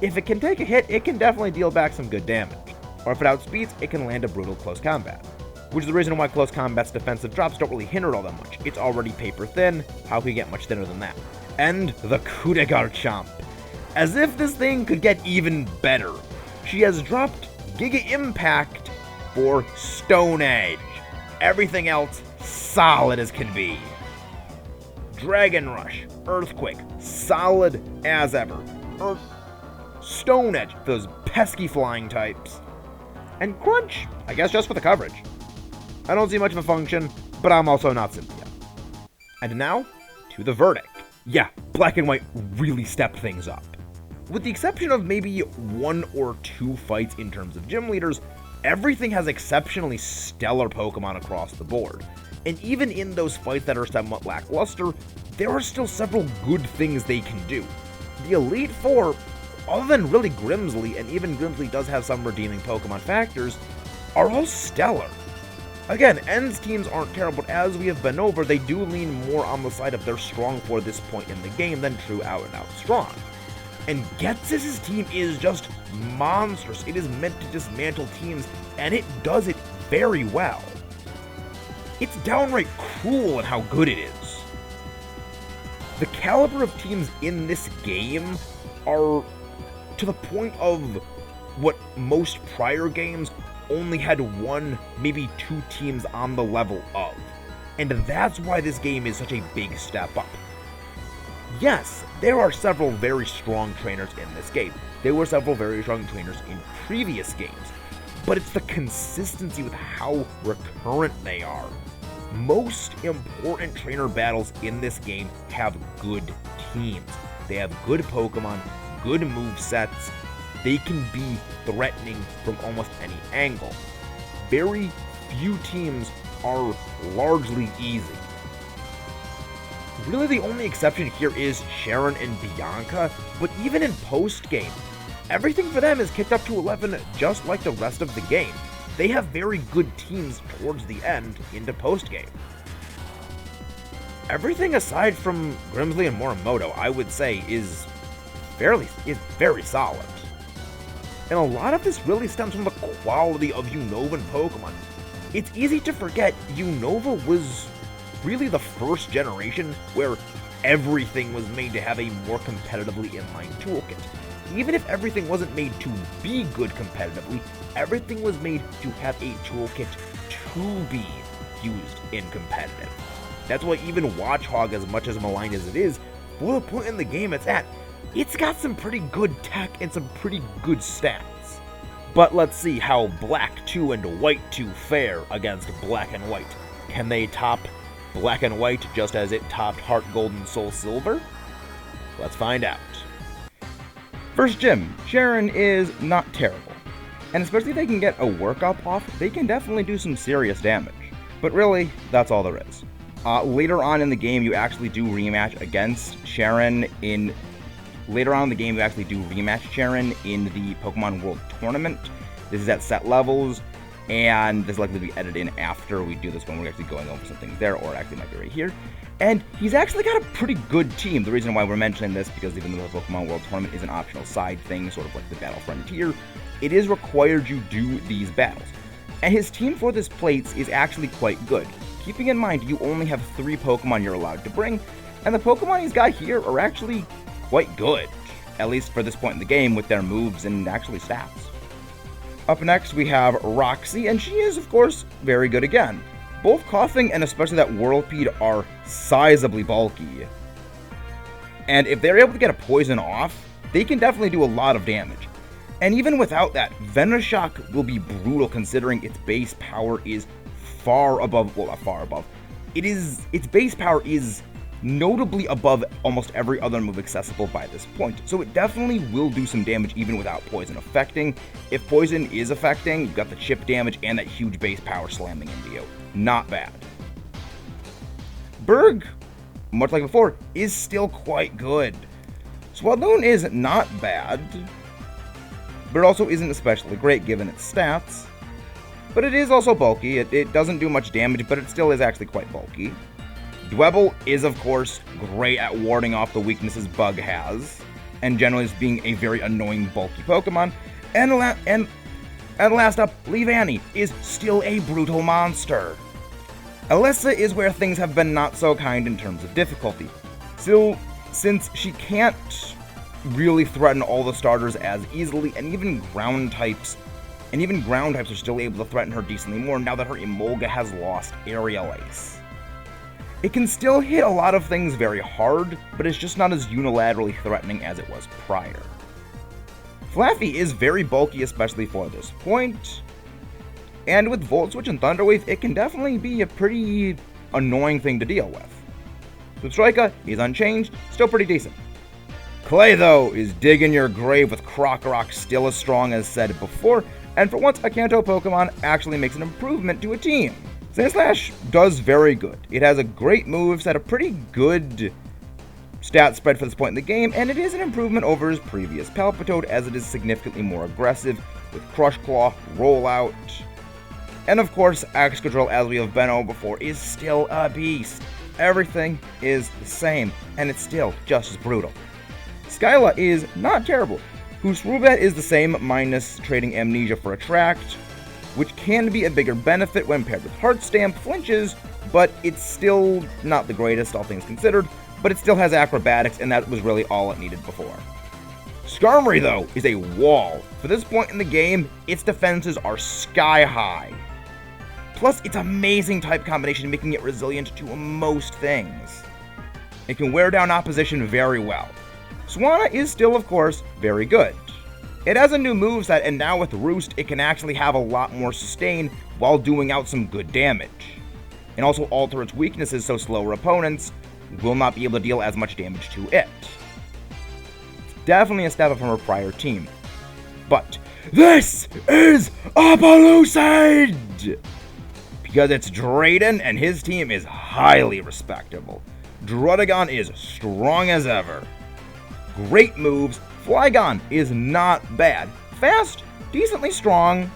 if it can take a hit, it can definitely deal back some good damage. Or if it outspeeds, it can land a brutal Close Combat. Which is the reason why Close Combat's defensive drops don't really hinder it all that much. It's already paper thin, how can you get much thinner than that? And the Kudega Chomp. As if this thing could get even better. She has dropped Giga Impact for Stone Edge. Everything else, solid as can be. Dragon Rush, Earthquake, solid as ever. Stone Edge, those pesky flying types. And Crunch, I guess just for the coverage. I don't see much of a function, but I'm also not Cynthia. And now, to the verdict. Yeah, Black and White really stepped things up. With the exception of maybe 1 or 2 fights in terms of gym leaders, everything has exceptionally stellar Pokemon across the board. And even in those fights that are somewhat lackluster, there are still several good things they can do. The Elite Four, other than really Grimsley, and even Grimsley does have some redeeming Pokemon factors, are all stellar. Again, N's teams aren't terrible, but as we have been over, they do lean more on the side of they're strong for this point in the game than true out-and-out strong. And Ghetsis' team is just monstrous. It is meant to dismantle teams, and it does it very well. It's downright cruel in how good it is. The caliber of teams in this game are to the point of what most prior games only had 1, maybe 2 teams on the level of. And that's why this game is such a big step up. Yes, there are several very strong trainers in this game. There were several very strong trainers in previous games. But it's the consistency with how recurrent they are. Most important trainer battles in this game have good teams. They have good Pokemon, good movesets. They can be threatening from almost any angle. Very few teams are largely easy. Really the only exception here is Sharon and Bianca, but even in post-game, everything for them is kicked up to 11 just like the rest of the game. They have very good teams towards the end into post-game. Everything aside from Grimsley and Morimoto, I would say, is very solid. And a lot of this really stems from the quality of Unova Pokemon. It's easy to forget Unova was really the first generation where everything was made to have a more competitively inline toolkit. Even if everything wasn't made to be good competitively, everything was made to have a toolkit to be used in competitive. That's why even Watchog, as much as maligned as it is, for the point in the game it's at, it's got some pretty good tech and some pretty good stats. But let's see how Black 2 and White 2 fare against Black and White. Can they top Black and White just as it topped Heart Gold and Soul Silver? Let's find out. First gym, Sharon is not terrible. And especially if they can get a workup off, they can definitely do some serious damage. But really, that's all there is. Later on in the game, you actually do rematch against Sharon in... Later on in the game, you actually do rematch Sharon in the Pokemon World Tournament. This is at set levels, and this is likely to be edited in after we do this when we're actually going over some things there, or it actually might be right here. And he's actually got a pretty good team. The reason why we're mentioning this, because even though the Pokemon World Tournament is an optional side thing, sort of like the Battle Frontier, it is required you do these battles. And his team for this place is actually quite good. Keeping in mind, you only have 3 Pokemon you're allowed to bring, And the Pokemon he's got here are actually quite good, at least for this point in the game with their moves and actually stats. Up next we have Roxy, and she is of course very good again. Both Coughing and especially that Whirlpeed are sizably bulky. And if they're able to get a poison off, they can definitely do a lot of damage. And even without that, Venoshock will be brutal considering its base power is far above, well, not far above. Its base power is notably above almost every other move accessible by this point. So it definitely will do some damage even without poison affecting. If poison is affecting, you've got the chip damage and that huge base power slamming into you. Not bad. Berg, much like before, is still quite good. Swaloon is not bad, but it also isn't especially great given its stats. But it is also bulky. It doesn't do much damage, but it still is actually quite bulky. Dwebble is, of course, great at warding off the weaknesses Bug has, and generally is being a very annoying, bulky Pokemon. And last up, Leavanny is still a brutal monster. Alyssa is where things have been not so kind in terms of difficulty. Still, since she can't really threaten all the starters as easily, and even ground types are still able to threaten her decently more now that her Emolga has lost Aerial Ace. It can still hit a lot of things very hard, but it's just not as unilaterally threatening as it was prior. Flaffy is very bulky, especially for this point, and with Volt Switch and Thunder Wave, it can definitely be a pretty annoying thing to deal with. Substrika is unchanged, still pretty decent. Clay, though, is digging your grave with Krokorok still as strong as said before, and for once, a Kanto Pokemon actually makes an improvement to a team. Sandslash does very good. It has a great moveset, a pretty good stat spread for this point in the game, and it is an improvement over his previous Palpitoad as it is significantly more aggressive with Crush Claw, Rollout, and of course, Excadrill, as we have been over before, is still a beast. Everything is the same, and it's still just as brutal. Skyla is not terrible, whose Rubat is the same minus trading Amnesia for Attract, which can be a bigger benefit when paired with Heart Stamp, flinches, but it's still not the greatest, all things considered, but it still has Acrobatics, and that was really all it needed before. Skarmory, though, is a wall. For this point in the game, its defenses are sky high. Plus, its amazing type combination making it resilient to most things. It can wear down opposition very well. Swanna is still, of course, very good. It has a new moveset, and now with Roost, it can actually have a lot more sustain while doing out some good damage. And also alter its weaknesses so slower opponents will not be able to deal as much damage to it. It's definitely a step up from her prior team. But this is a Pellucid! Because it's Drayden, and his team is highly respectable. Druddigon is strong as ever. Great moves. Flygon is not bad. Fast, decently strong,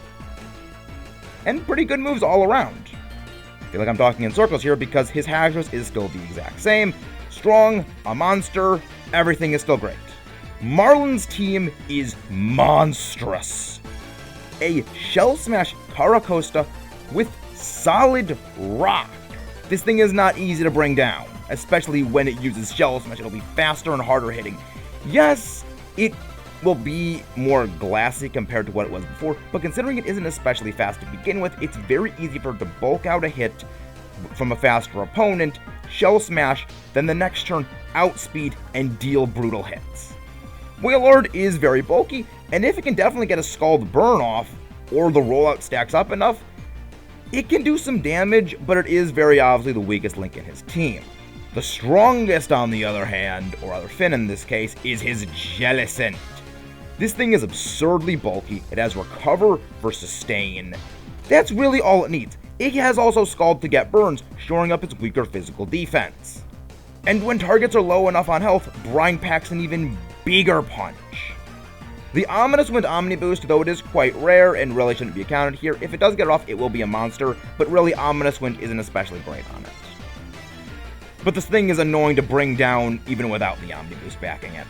and pretty good moves all around. I feel like I'm talking in circles here because his Haxorus is still the exact same. Strong, a monster, everything is still great. Marlon's team is monstrous. A Shell Smash Caracosta with solid rock. This thing is not easy to bring down, especially when it uses Shell Smash. It'll be faster and harder hitting. Yes, it will be more glassy compared to what it was before, but considering it isn't especially fast to begin with, it's very easy for it to bulk out a hit from a faster opponent, Shell Smash, then the next turn outspeed and deal brutal hits. Wailord is very bulky, and if it can definitely get a Scald Burn off, or the rollout stacks up enough, it can do some damage, but it is very obviously the weakest link in his team. The strongest, on the other hand, or other Finn in this case, is his Jellicent. This thing is absurdly bulky. It has Recover for Sustain. That's really all it needs. It has also Scald to get burns, shoring up its weaker physical defense. And when targets are low enough on health, Brine packs an even bigger punch. The Ominous Wind Omni Boost, though it is quite rare and really shouldn't be accounted here, if it does get it off, it will be a monster, but really Ominous Wind isn't especially great on it. But this thing is annoying to bring down even without the Omni Boost backing it.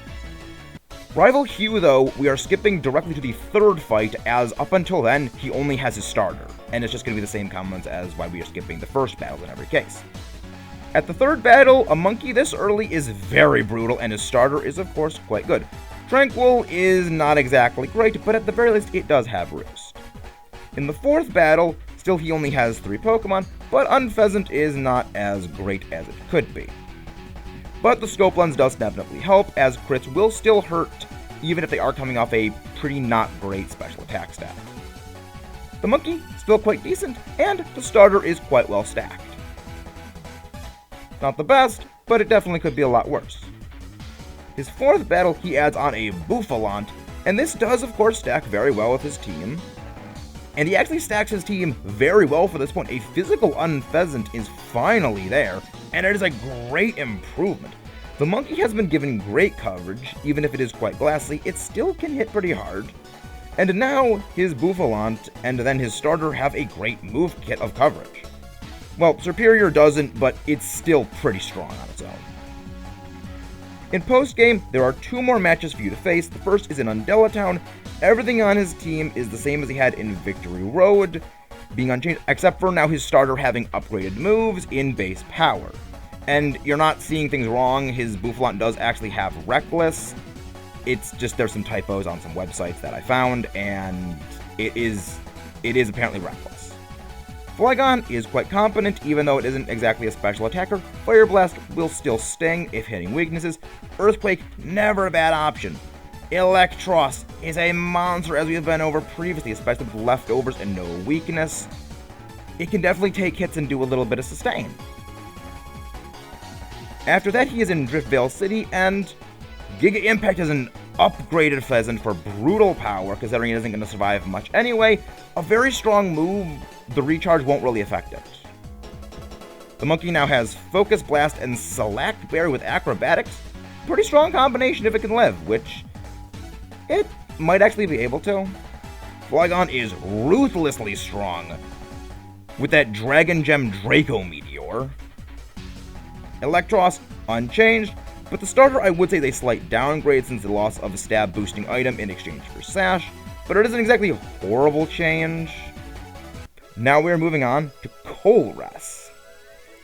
Rival Hugh, though, we are skipping directly to the third fight, as up until then, he only has his starter, and it's just going to be the same comments as why we are skipping the first battle in every case. At the third battle, a monkey this early is very brutal, and his starter is of course quite good. Tranquil is not exactly great, but at the very least it does have Roost. In the fourth battle, still he only has 3 Pokemon, but Unpheasant is not as great as it could be. But the Scope Lens does definitely help, as crits will still hurt, even if they are coming off a pretty not great special attack stat. The monkey, still quite decent, and the starter is quite well stacked. Not the best, but it definitely could be a lot worse. His fourth battle, he adds on a Bouffalant, and this does of course stack very well with his team. And he actually stacks his team very well for this point. A physical Unpheasant is finally there, and it is a great improvement. The monkey has been given great coverage, even if it is quite glassy, it still can hit pretty hard. And now, his Bouffalant and then his starter have a great move kit of coverage. Well, Superior doesn't, but it's still pretty strong on its own. In post-game, there are 2 more matches for you to face. The first is in Undella Town. Everything on his team is the same as he had in Victory Road, being unchanged, except for now his starter having upgraded moves in base power. And you're not seeing things wrong, his Bouffalant does actually have Reckless. It's just there's some typos on some websites that I found, and it is apparently Reckless. Flygon is quite competent, even though it isn't exactly a special attacker. Fire Blast will still sting if hitting weaknesses. Earthquake, never a bad option. Electros is a monster, as we have been over previously, especially with leftovers and no weakness. It can definitely take hits and do a little bit of sustain. After that, he is in Driftvale City, and Giga Impact is an upgraded Pheasant for brutal power, considering it isn't going to survive much anyway. A very strong move, the recharge won't really affect it. The monkey now has Focus Blast and Select Berry with Acrobatics. Pretty strong combination if it can live, which it might actually be able to. Flygon is ruthlessly strong with that Dragon Gem Draco Meteor. Electros, unchanged, but the starter I would say is a slight downgrade since the loss of a stab boosting item in exchange for Sash, but it isn't exactly a horrible change. Now we are moving on to Colress.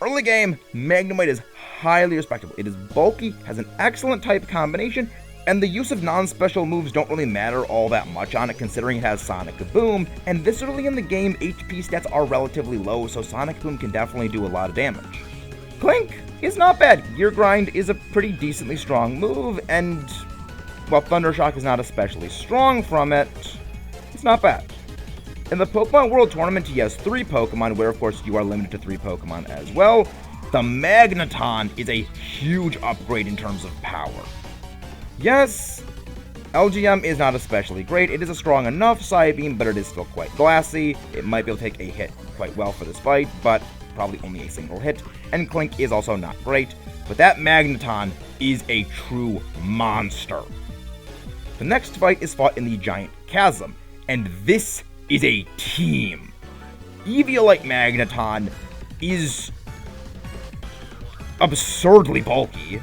Early game, Magnemite is highly respectable. It is bulky, has an excellent type combination, and the use of non-special moves don't really matter all that much on it considering it has Sonic Boom, and this early in the game, HP stats are relatively low, so Sonic Boom can definitely do a lot of damage. Clink is not bad. Gear Grind is a pretty decently strong move, and while Thundershock is not especially strong from it, it's not bad. In the Pokemon World Tournament, he has 3 Pokemon, where of course you are limited to 3 Pokemon as well. The Magneton is a huge upgrade in terms of power. Yes, LGM is not especially great. It is a strong enough Psybeam, but it is still quite glassy. It might be able to take a hit quite well for this fight, but probably only a single hit. And Clink is also not great, but that Magneton is a true monster. The next fight is fought in the Giant Chasm, and this is a team. Eviolite Magneton is absurdly bulky,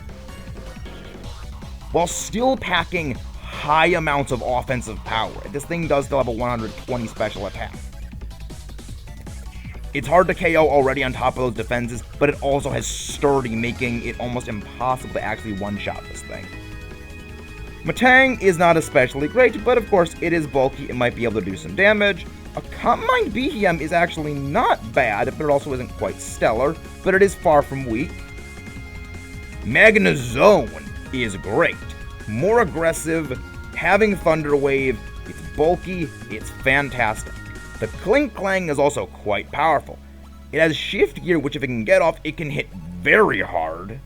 while still packing high amounts of offensive power. This thing does still have a 120 special attack. It's hard to KO already on top of those defenses, but it also has sturdy, making it almost impossible to actually one-shot this thing. Matang is not especially great, but of course it is bulky, it might be able to do some damage. A Combined Behem is actually not bad, but it also isn't quite stellar, but it is far from weak. Magnezone is great. More aggressive, having Thunder Wave, it's bulky, it's fantastic. The Clink Clang is also quite powerful. It has Shift Gear, which if it can get off, it can hit very hard.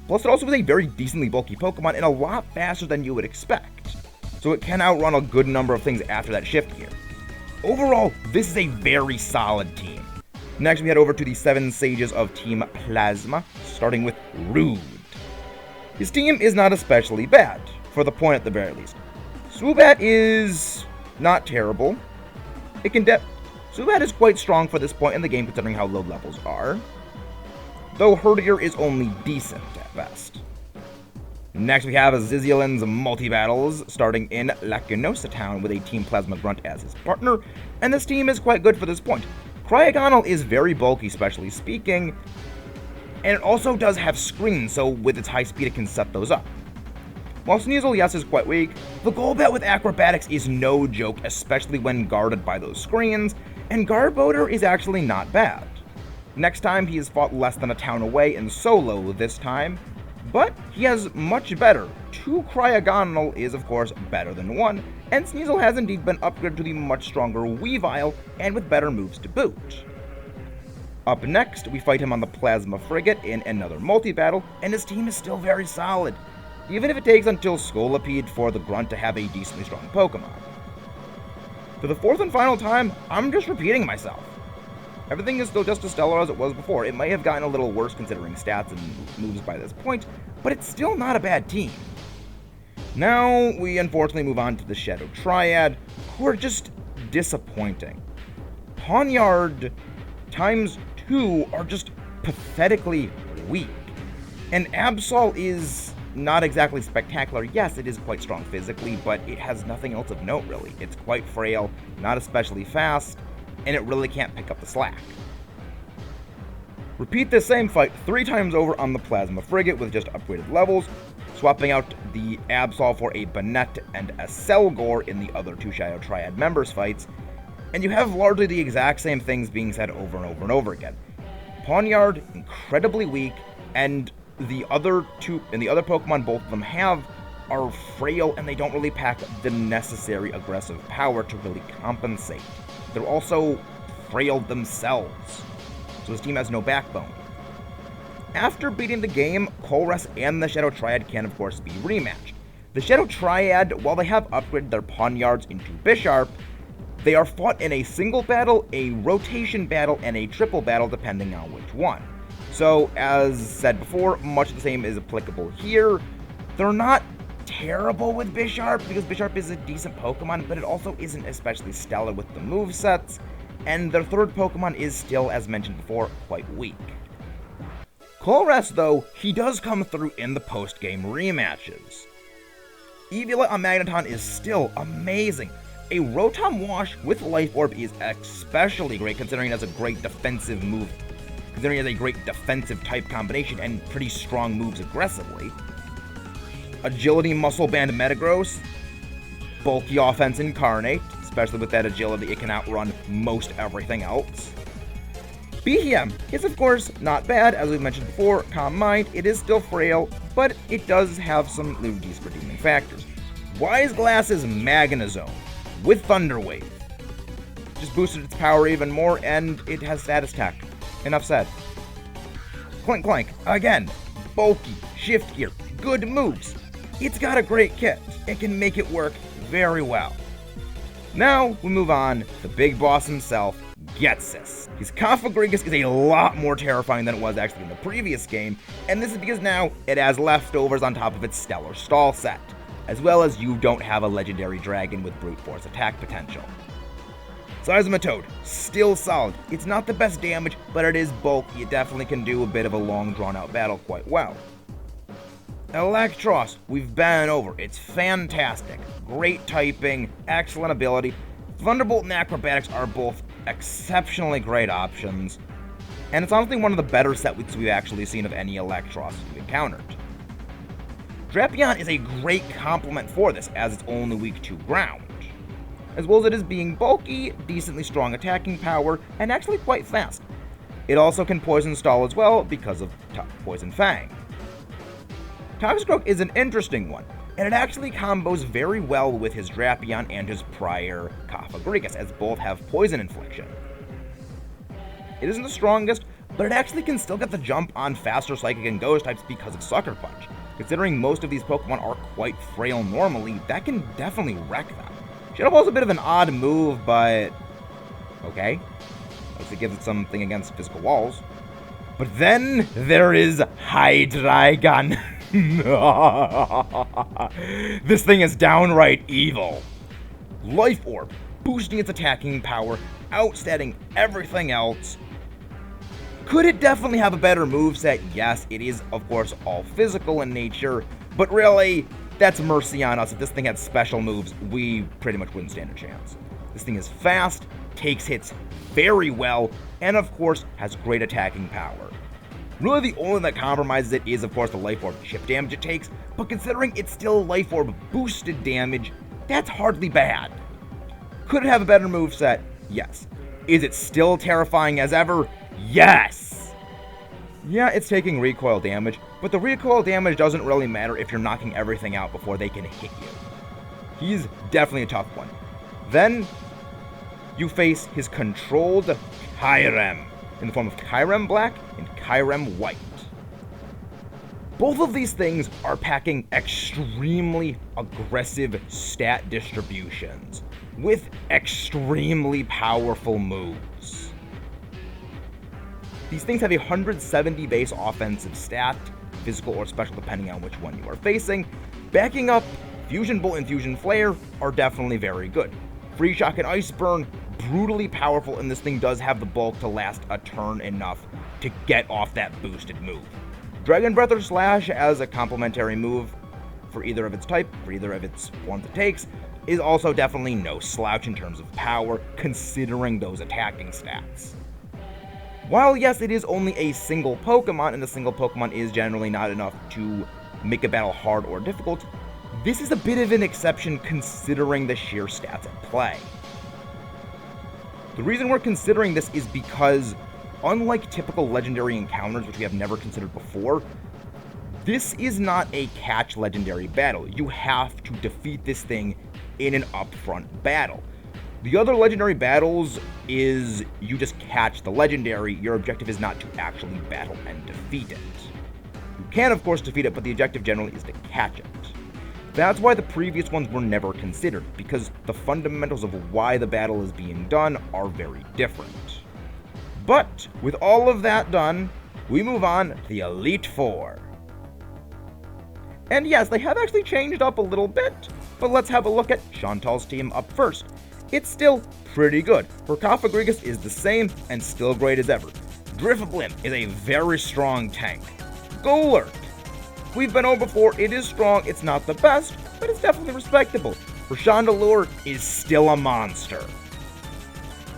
Plus, it also is a very decently bulky Pokemon and a lot faster than you would expect. So it can outrun a good number of things after that Shift Gear. Overall, this is a very solid team. Next, we head over to the 7 Sages of Team Plasma, starting with Rude. His team is not especially bad, for the point at the very least. Swoobat is not terrible. Swoobat is quite strong for this point in the game considering how low levels are, though Herdier is only decent at best. Next we have Ziziolin's multi-battles, starting in Lacanosa Town with a Team Plasma Grunt as his partner, and this team is quite good for this point. Cryogonal is very bulky, specially speaking, And it also does have screens, so with its high speed it can set those up. While Sneasel, yes, is quite weak, the Golbat with Acrobatics is no joke, especially when guarded by those screens, and Garbodor is actually not bad. Next time he is fought less than a town away in solo this time, but he has much better. 2 Cryogonal is of course better than 1, and Sneasel has indeed been upgraded to the much stronger Weavile, and with better moves to boot. Up next, we fight him on the Plasma Frigate in another multi-battle, and his team is still very solid, even if it takes until Scolipede for the Grunt to have a decently strong Pokemon. For the 4th and final time, I'm just repeating myself. Everything is still just as stellar as it was before. It may have gotten a little worse considering stats and moves by this point, but it's still not a bad team. Now, we unfortunately move on to the Shadow Triad, who are just disappointing. Pawniard times 2 are just pathetically weak, and Absol is not exactly spectacular. Yes, it is quite strong physically, but it has nothing else of note really. It's quite frail, not especially fast, and it really can't pick up the slack. Repeat this same fight 3 times over on the Plasma Frigate with just upgraded levels, swapping out the Absol for a Banette and a Selgor in the other 2 Shadow Triad members fights, and you have largely the exact same things being said over and over and over again. Pawniard, incredibly weak, and the other Pokemon both of them have are frail, and they don't really pack the necessary aggressive power to really compensate. They're also frail themselves, so this team has no backbone. After beating the game, Colress and the Shadow Triad can of course be rematched. The Shadow Triad, while they have upgraded their Pawniards into Bisharp, they are fought in a single battle, a rotation battle, and a triple battle depending on which one. So, as said before, much the same is applicable here. They're not terrible with Bisharp, because Bisharp is a decent Pokemon, but it also isn't especially stellar with the movesets, and their 3rd Pokemon is still, as mentioned before, quite weak. Colress, though, he does come through in the post-game rematches. Eviolite on Magneton is still amazing. A Rotom Wash with Life Orb is especially great, considering it has a great defensive move. Considering it has a great defensive type combination and pretty strong moves aggressively. Agility Muscle Band Metagross, bulky offense Incarnate, especially with that agility, it can outrun most everything else. Behem is of course not bad, as we mentioned before, Calm Mind, it is still frail, but it does have some Lugi's redeeming factors. Wise Glass's Magnezone with Thunder Wave just boosted its power even more, and it has Status Tech. Enough said. Clink Clank, again, bulky, shift gear, good moves. It's got a great kit. It can make it work very well. Now, we move on to the big boss himself, Getsis. His Cofagrigus is a lot more terrifying than it was actually in the previous game, and this is because now it has leftovers on top of its Stellar Stall set, as well as you don't have a legendary dragon with brute force attack potential. Seismitoad, still solid. It's not the best damage, but it is bulky. It definitely can do a bit of a long drawn-out battle quite well. Electros, we've been over. It's fantastic. Great typing, excellent ability. Thunderbolt and Acrobatics are both exceptionally great options, and it's honestly one of the better set we've actually seen of any Electros we've encountered. Drapion is a great complement for this, as it's only weak to ground, as well as it is being bulky, decently strong attacking power, and actually quite fast. It also can Poison Stall as well because of Poison Fang. Toxicroak is an interesting one, and it actually combos very well with his Drapion and his prior Cofagrigus, as both have Poison Infliction. It isn't the strongest, but it actually can still get the jump on faster Psychic and Ghost types because of Sucker Punch. Considering most of these Pokemon are quite frail normally, that can definitely wreck them. Shadow Ball is a bit of an odd move, but okay. At least it gives it something against physical walls. But then there is Hydraigon. This thing is downright evil. Life Orb, boosting its attacking power, outstatting everything else. Could it definitely have a better moveset? Yes, it is, of course, all physical in nature, but really, that's mercy on us. If this thing had special moves, we pretty much wouldn't stand a chance. This thing is fast, takes hits very well, and of course, has great attacking power. Really the only thing that compromises it is of course the Life Orb chip damage it takes, but considering it's still Life Orb boosted damage, that's hardly bad. Could it have a better moveset? Yes. Is it still terrifying as ever? Yes! Yeah, it's taking recoil damage, but the recoil damage doesn't really matter if you're knocking everything out before they can hit you. He's definitely a tough one. Then, you face his controlled Kyurem, in the form of Kyurem Black and Kyurem White. Both of these things are packing extremely aggressive stat distributions, with extremely powerful moves. These things have a 170 base offensive stat, physical or special depending on which one you are facing. Backing up, Fusion Bolt and Fusion Flare are definitely very good. Free Shock and Ice Burn, brutally powerful, and this thing does have the bulk to last a turn enough to get off that boosted move. Dragon Breath or Slash as a complementary move for either of its type, for either of its forms it takes, is also definitely no slouch in terms of power, considering those attacking stats. While yes, it is only a single Pokemon, and a single Pokemon is generally not enough to make a battle hard or difficult, this is a bit of an exception considering the sheer stats at play. The reason we're considering this is because, unlike typical legendary encounters, which we have never considered before, this is not a catch legendary battle. You have to defeat this thing in an upfront battle. The other legendary battles is you just catch the legendary. Your objective is not to actually battle and defeat it. You can, of course, defeat it, but the objective generally is to catch it. That's why the previous ones were never considered, because the fundamentals of why the battle is being done are very different. But with all of that done, we move on to the Elite Four. And yes, they have actually changed up a little bit, but let's have a look at Chantal's team up first. It's still pretty good. Her Cofagrigus is the same and still great as ever. Drifblim is a very strong tank. Golurk, we've been over before, it is strong, it's not the best, but it's definitely respectable. Her Chandelure is still a monster.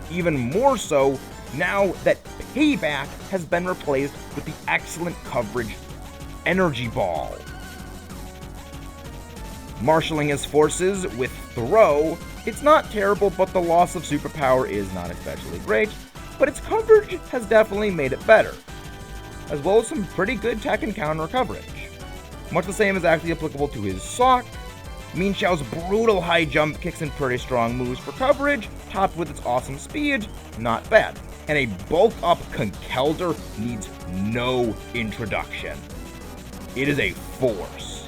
Even more so now that Payback has been replaced with the excellent coverage Energy Ball. Marshalling his forces with Throw, it's not terrible, but the loss of superpower is not especially great, but its coverage has definitely made it better, as well as some pretty good tech and counter coverage. Much the same is actually applicable to his Sock. Mienshau's brutal high jump kicks in pretty strong moves for coverage, topped with its awesome speed, not bad. And a bulk up Conkeldurr needs no introduction. It is a force.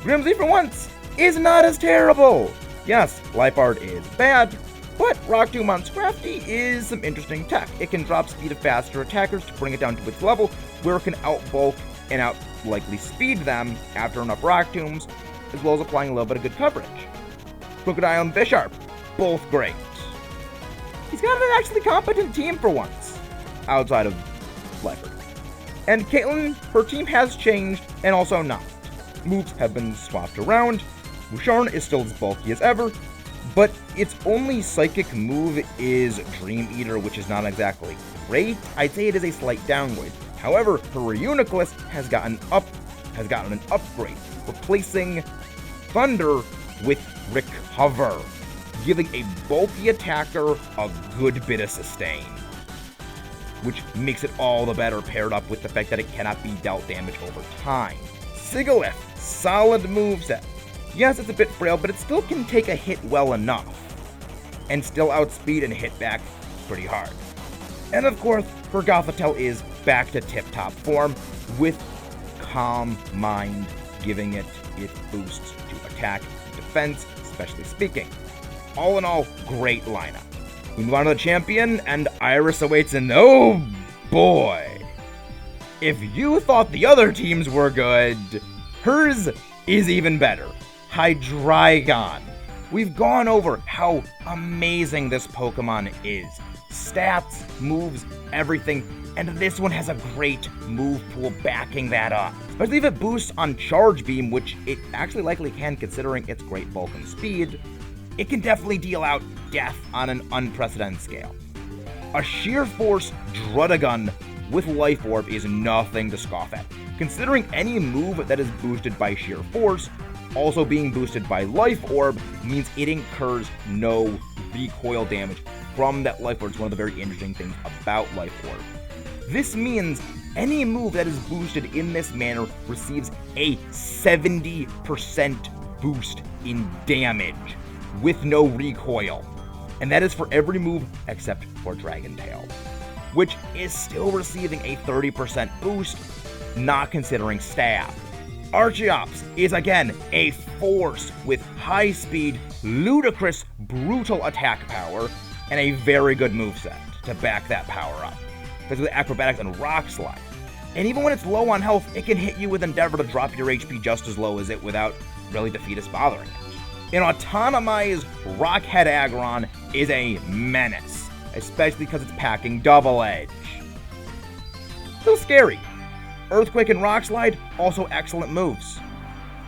Grimsby for once is not as terrible. Yes, Life Art is bad, but Rock Tomb on Scrafty is some interesting tech. It can drop speed of faster attackers to bring it down to its level, where it can outbulk and likely speed them after enough Rock Tombs, as well as applying a little bit of good coverage. Crocodile and Bisharp, both great. He's got an actually competent team for once, outside of Life Art. And Caitlyn, her team has changed and also not. Moves have been swapped around. Kumushana is still as bulky as ever, but its only psychic move is Dream Eater, which is not exactly great. I'd say it is a slight downgrade. However, her Reuniclus has gotten an upgrade, replacing Thunder with Recover, giving a bulky attacker a good bit of sustain, which makes it all the better paired up with the fact that it cannot be dealt damage over time. Sigilyph, solid moveset. Yes, it's a bit frail, but it still can take a hit well enough, and still outspeed and hit back pretty hard. And of course, her Gothitelle is back to tip-top form, with Calm Mind giving it its boosts to attack and defense, especially speaking. All in all, great lineup. We move on to the champion, and Iris awaits, and oh boy! If you thought the other teams were good, hers is even better. Hydraigon. We've gone over how amazing this Pokemon is. Stats, moves, everything, and this one has a great move pool backing that up. Especially if it boosts on Charge Beam, which it actually likely can considering its great bulk and speed. It can definitely deal out death on an unprecedented scale. A Sheer Force Druddigon with Life Orb is nothing to scoff at, considering any move that is boosted by sheer force, also being boosted by Life Orb means it incurs no recoil damage from that Life Orb. It's one of the very interesting things about Life Orb. This means any move that is boosted in this manner receives a 70% boost in damage with no recoil. And that is for every move except for Dragon Tail, which is still receiving a 30% boost, not considering Stab. Archeops is again a force with high speed, ludicrous, brutal attack power, and a very good moveset to back that power up. Because with Acrobatics and Rock Slide. And even when it's low on health, it can hit you with Endeavor to drop your HP just as low as it without really Defeatus bothering it. An Autonomized Rockhead Aggron is a menace, especially because it's packing Double Edge. Still scary. Earthquake and Rock Slide, also excellent moves.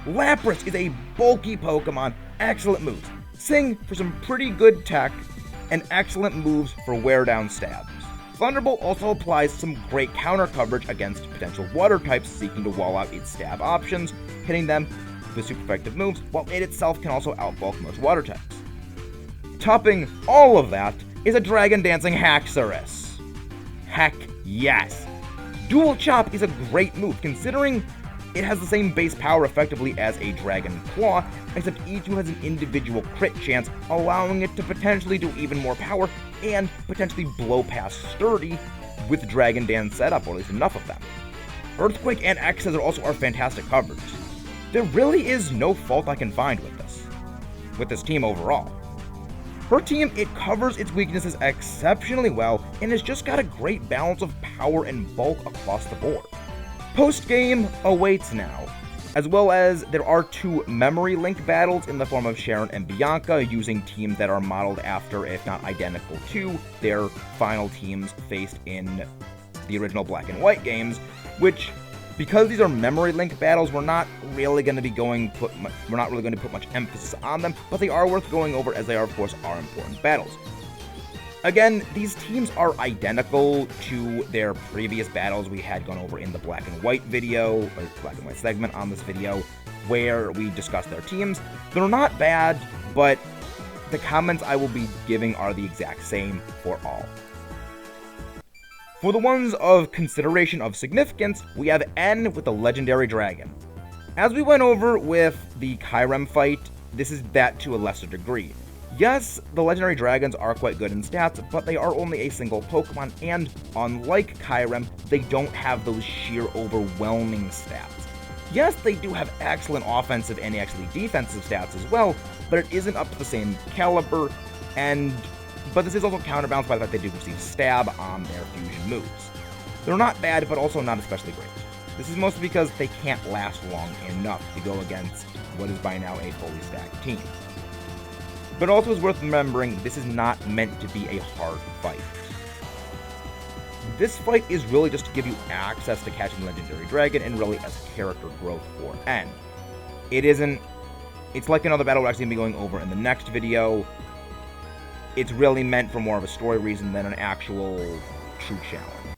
Lapras is a bulky Pokemon, excellent moves. Sing for some pretty good tech, and excellent moves for wear down stabs. Thunderbolt also applies some great counter coverage against potential water types seeking to wall out its stab options, hitting them with super effective moves, while it itself can also outbulk most water types. Topping all of that is a Dragon Dancing Haxorus. Heck yes! Dual Chop is a great move, considering it has the same base power effectively as a Dragon Claw, except each one has an individual crit chance, allowing it to potentially do even more power and potentially blow past Sturdy with Dragon Dance setup, or at least enough of them. Earthquake and X-Scissor also are fantastic coverage. There really is no fault I can find with this team overall. Her team, it covers its weaknesses exceptionally well and has just got a great balance of power and bulk across the board. Post-game awaits now, as well as there are 2 memory link battles in the form of Sharon and Bianca using teams that are modeled after, if not identical to, their final teams faced in the original Black and White games, which, because these are memory link battles, we're not really going to put much emphasis on them, but they are worth going over as they are, of course, are important battles. Again, these teams are identical to their previous battles we had gone over in the Black and White video, or Black and White segment on this video, where we discussed their teams. They're not bad, but the comments I will be giving are the exact same for all. For the ones of consideration of significance, we have N with the Legendary Dragon. As we went over with the Kyrem fight, this is that to a lesser degree. Yes, the Legendary Dragons are quite good in stats, but they are only a single Pokemon, and unlike Kyrem, they don't have those sheer overwhelming stats. Yes, they do have excellent offensive and actually defensive stats as well, but it isn't up to the same caliber, but this is also counterbalanced by the fact they do receive Stab on their fusion moves. They're not bad, but also not especially great. This is mostly because they can't last long enough to go against what is by now a fully stacked team. But also is worth remembering, this is not meant to be a hard fight. This fight is really just to give you access to catching Legendary Dragon and really as character growth for N. It's like another battle we're actually going to be going over in the next video. It's really meant for more of a story reason than an actual true challenge.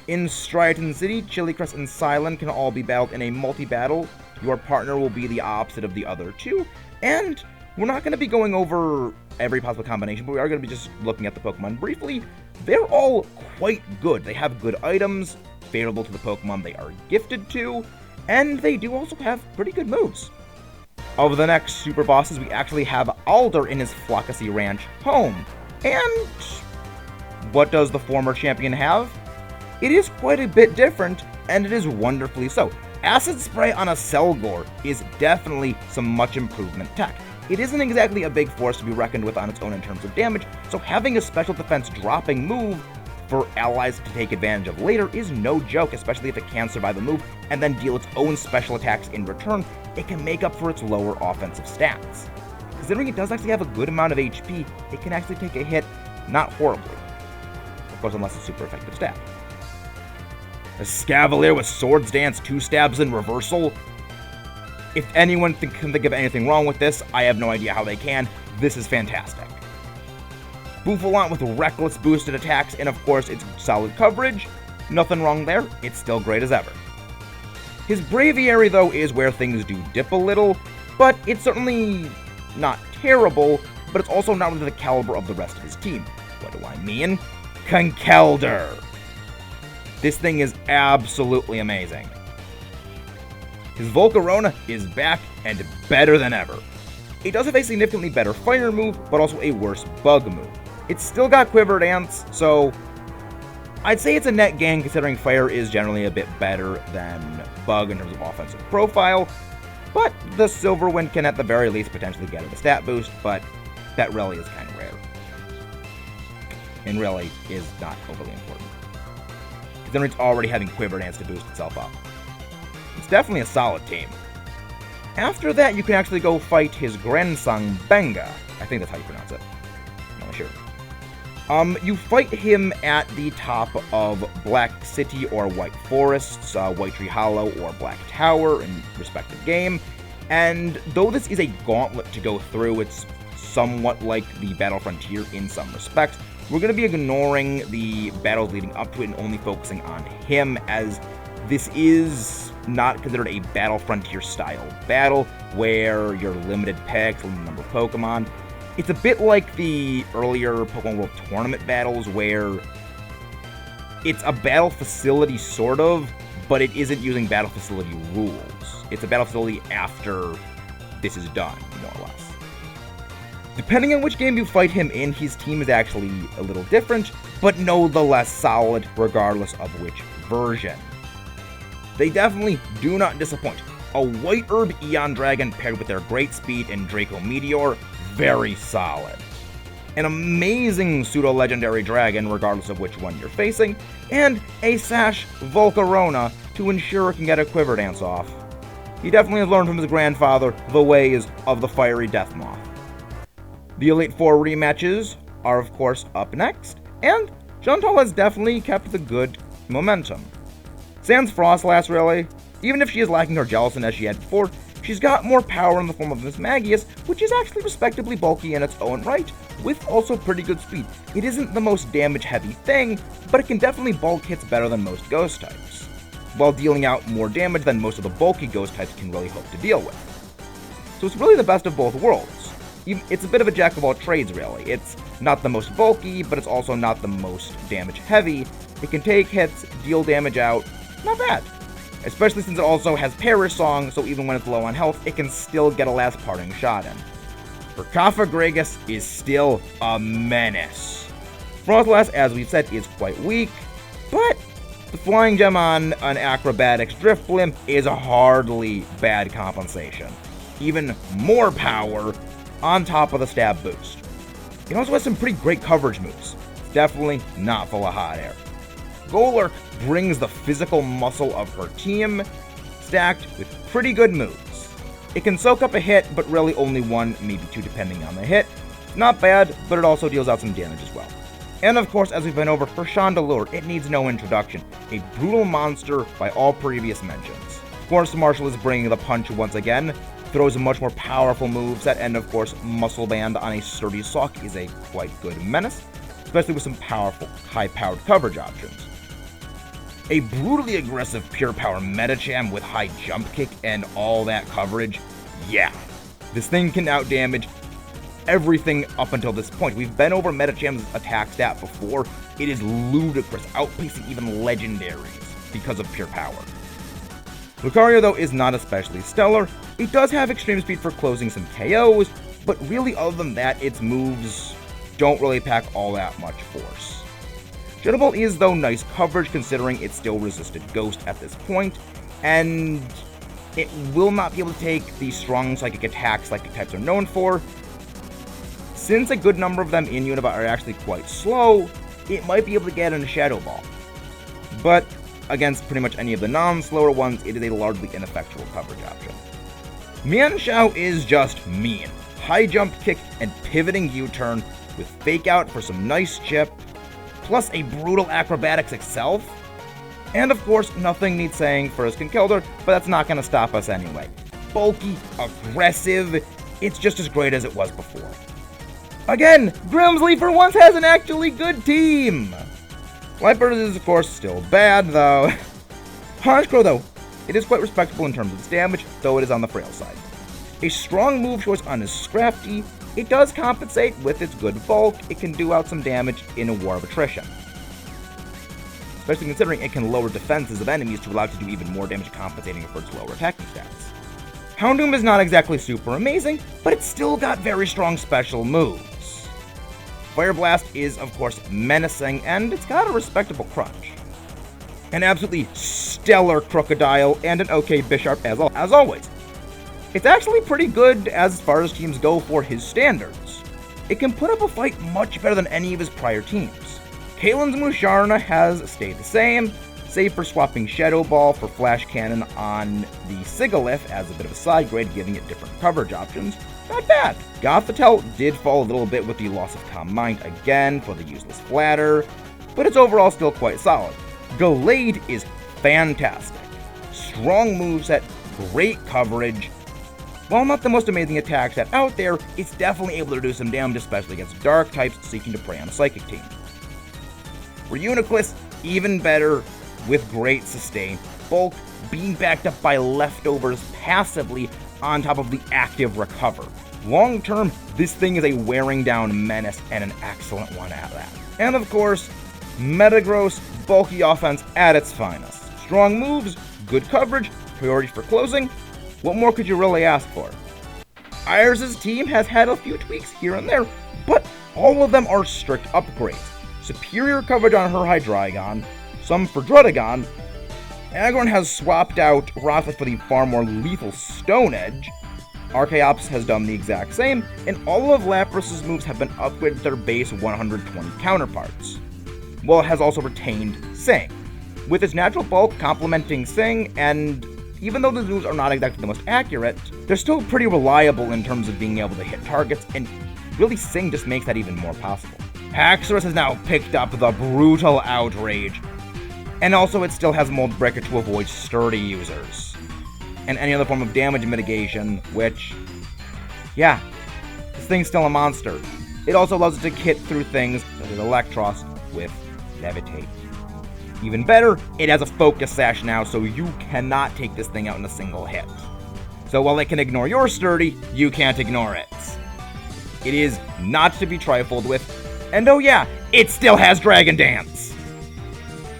In Striaton City, Chillicrest and Silent can all be battled in a multi-battle. Your partner will be the opposite of the other two, and we're not going to be going over every possible combination, but we are going to be just looking at the Pokemon briefly. They're all quite good. They have good items, favorable to the Pokemon they are gifted to, and they do also have pretty good moves. Of the next super bosses, we actually have Alder in his Flockacy Ranch home. And what does the former champion have? It is quite a bit different, and it is wonderfully so. Acid Spray on a Selgor is definitely some much improvement tech. It isn't exactly a big force to be reckoned with on its own in terms of damage, so having a special defense dropping move for allies to take advantage of later is no joke, especially if it can survive a move and then deal its own special attacks in return. It can make up for its lower offensive stats. Considering it does actually have a good amount of HP, it can actually take a hit not horribly. Of course, unless it's super effective stab. A Scavalier with Swords Dance, 2 stabs in reversal. If anyone can think of anything wrong with this, I have no idea how they can. This is fantastic. Bouffalant with reckless boosted attacks and of course its solid coverage. Nothing wrong there, it's still great as ever. His Braviary, though, is where things do dip a little, but it's certainly not terrible, but it's also not really the caliber of the rest of his team. What do I mean? Conkeldurr! This thing is absolutely amazing. His Volcarona is back and better than ever. It does have a significantly better fire move, but also a worse bug move. It's still got Quiver Dance, so I'd say it's a net gain considering fire is generally a bit better than bug in terms of offensive profile, but the Silverwind can at the very least potentially get it a stat boost, but that really is kind of rare. And really is not overly important, considering it's already having Quiver Dance to boost itself up. It's definitely a solid team. After that, you can actually go fight his grandson, Benga. I think that's how you pronounce it. I'm not sure. You fight him at the top of Black City or White Forests, White Tree Hollow or Black Tower in respective game. And though this is a gauntlet to go through, it's somewhat like the Battle Frontier in some respects. We're going to be ignoring the battles leading up to it and only focusing on him, as this is not considered a Battle Frontier style battle where you're limited packs, limited number of Pokemon. It's a bit like the earlier Pokemon World Tournament battles where it's a battle facility sort of, but it isn't using battle facility rules. It's a battle facility after this is done, more or less. Depending on which game you fight him in, his team is actually a little different, but no the less solid regardless of which version. They definitely do not disappoint. A White Herb Eon Dragon paired with their Great Speed and Draco Meteor, very solid. An amazing pseudo-legendary dragon regardless of which one you're facing, and a Sash Volcarona to ensure it can get a Quiver Dance off. He definitely has learned from his grandfather the ways of the fiery Death Moth. The Elite Four rematches are of course up next, and Chantal has definitely kept the good momentum. Sans Frostblast, really. Even if she is lacking her Jellicent as she had before, she's got more power in the form of Miss Magius, which is actually respectably bulky in its own right, with also pretty good speed. It isn't the most damage-heavy thing, but it can definitely bulk hits better than most Ghost types, while dealing out more damage than most of the bulky Ghost types can really hope to deal with. So it's really the best of both worlds. It's a bit of a jack of all trades, really. It's not the most bulky, but it's also not the most damage-heavy. It can take hits, deal damage out. Not bad. Especially since it also has Perish Song, so even when it's low on health, it can still get a last parting shot in. Gregus is still a menace. Frostblast, as we've said, is quite weak, but the Flying Gem on an Acrobatics Drift Blimp is a hardly bad compensation. Even more power on top of the stab boost. It also has some pretty great coverage moves. It's definitely not full of hot air. Golurk brings the physical muscle of her team, stacked with pretty good moves. It can soak up a hit, but really only one, maybe two depending on the hit. Not bad, but it also deals out some damage as well. And of course, as we've been over for Chandelure, it needs no introduction. A brutal monster by all previous mentions. Force Marshal is bringing the punch once again, throws a much more powerful moveset, and of course, Muscle Band on a sturdy sock is a quite good menace, especially with some powerful, high-powered coverage options. A brutally aggressive Pure Power Medicham with high jump kick and all that coverage, yeah. This thing can outdamage everything up until this point. We've been over Medicham's attack stat before. It is ludicrous, outpacing even legendaries because of pure power. Lucario, though, is not especially stellar. It does have extreme speed for closing some KOs, but really other than that, its moves don't really pack all that much force. Shuttleball is, though, nice coverage considering it still resisted Ghost at this point, and it will not be able to take the strong psychic attacks like the types are known for. Since a good number of them in Unova are actually quite slow, it might be able to get in a Shadow Ball. But against pretty much any of the non-slower ones, it is a largely ineffectual coverage option. Mienshao is just mean. High jump kick and pivoting U-turn with fake out for some nice chip, plus a brutal acrobatics itself. And of course, nothing needs saying for his Conkeldurr, but that's not going to stop us anyway. Bulky, aggressive, it's just as great as it was before. Again, Grimsley for once has an actually good team! Lightburst is, of course, still bad, though. Honchkrow, though, it is quite respectable in terms of its damage, though it is on the frail side. A strong move choice on his Scrafty, it does compensate with its good bulk. It can do out some damage in a war of attrition. Especially considering it can lower defenses of enemies to allow it to do even more damage, compensating for its lower attacking stats. Houndoom is not exactly super amazing, but it's still got very strong special moves. Fire Blast is, of course, menacing, and it's got a respectable crunch. An absolutely stellar Crocodile, and an okay Bisharp as always. It's actually pretty good as far as teams go for his standards. It can put up a fight much better than any of his prior teams. Caitlyn's Kumushana has stayed the same, save for swapping Shadow Ball for Flash Cannon on the Sigilyph as a bit of a side grade, giving it different coverage options. Not bad. Gothitelle did fall a little bit with the loss of Calm Mind again for the useless Flatter, but it's overall still quite solid. Gallade is fantastic. Strong moveset, great coverage. While not the most amazing attack set out there, it's definitely able to do some damage, especially against dark types seeking to prey on a psychic team. Reuniclus, even better, with great sustain. Bulk being backed up by leftovers passively on top of the active recover. Long term, this thing is a wearing down menace and an excellent one at that. And of course, Metagross, bulky offense at its finest. Strong moves, good coverage, priority for closing. What more could you really ask for? Iris' team has had a few tweaks here and there, but all of them are strict upgrades. Superior coverage on her Hydraigon, some for Druddigon. Agron has swapped out Roxy for the far more lethal Stone Edge. Archaeops has done the exact same, and all of Lapras' moves have been upgraded to their base 120 counterparts. While it has also retained Sing, with its natural bulk complementing Sing, and even though the moves are not exactly the most accurate, they're still pretty reliable in terms of being able to hit targets, and really Sing just makes that even more possible. Haxorus has now picked up the brutal Outrage, and also it still has Mold Breaker to avoid sturdy users, and any other form of damage mitigation, which, yeah, this thing's still a monster. It also allows it to hit through things such as Electros with Levitate. Even better, it has a Focus Sash now, so you cannot take this thing out in a single hit. So while it can ignore your sturdy, you can't ignore it. It is not to be trifled with, and oh yeah, it still has Dragon Dance!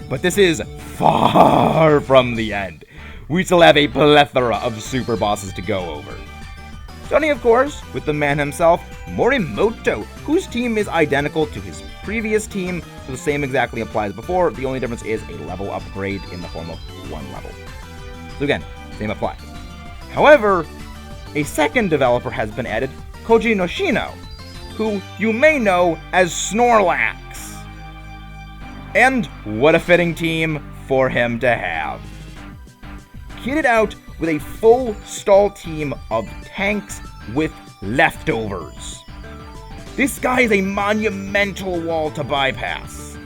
But this is far from the end. We still have a plethora of super bosses to go over. Starting, of course, with the man himself, Morimoto, whose team is identical to his previous team, so the same exactly applies before. The only difference is a level upgrade in the form of 1 level. So again, same applies. However, a second developer has been added, Koji Noshino, who you may know as Snorlax. And what a fitting team for him to have. Kitted out with a full stall team of tanks with leftovers. This guy is a monumental wall to bypass.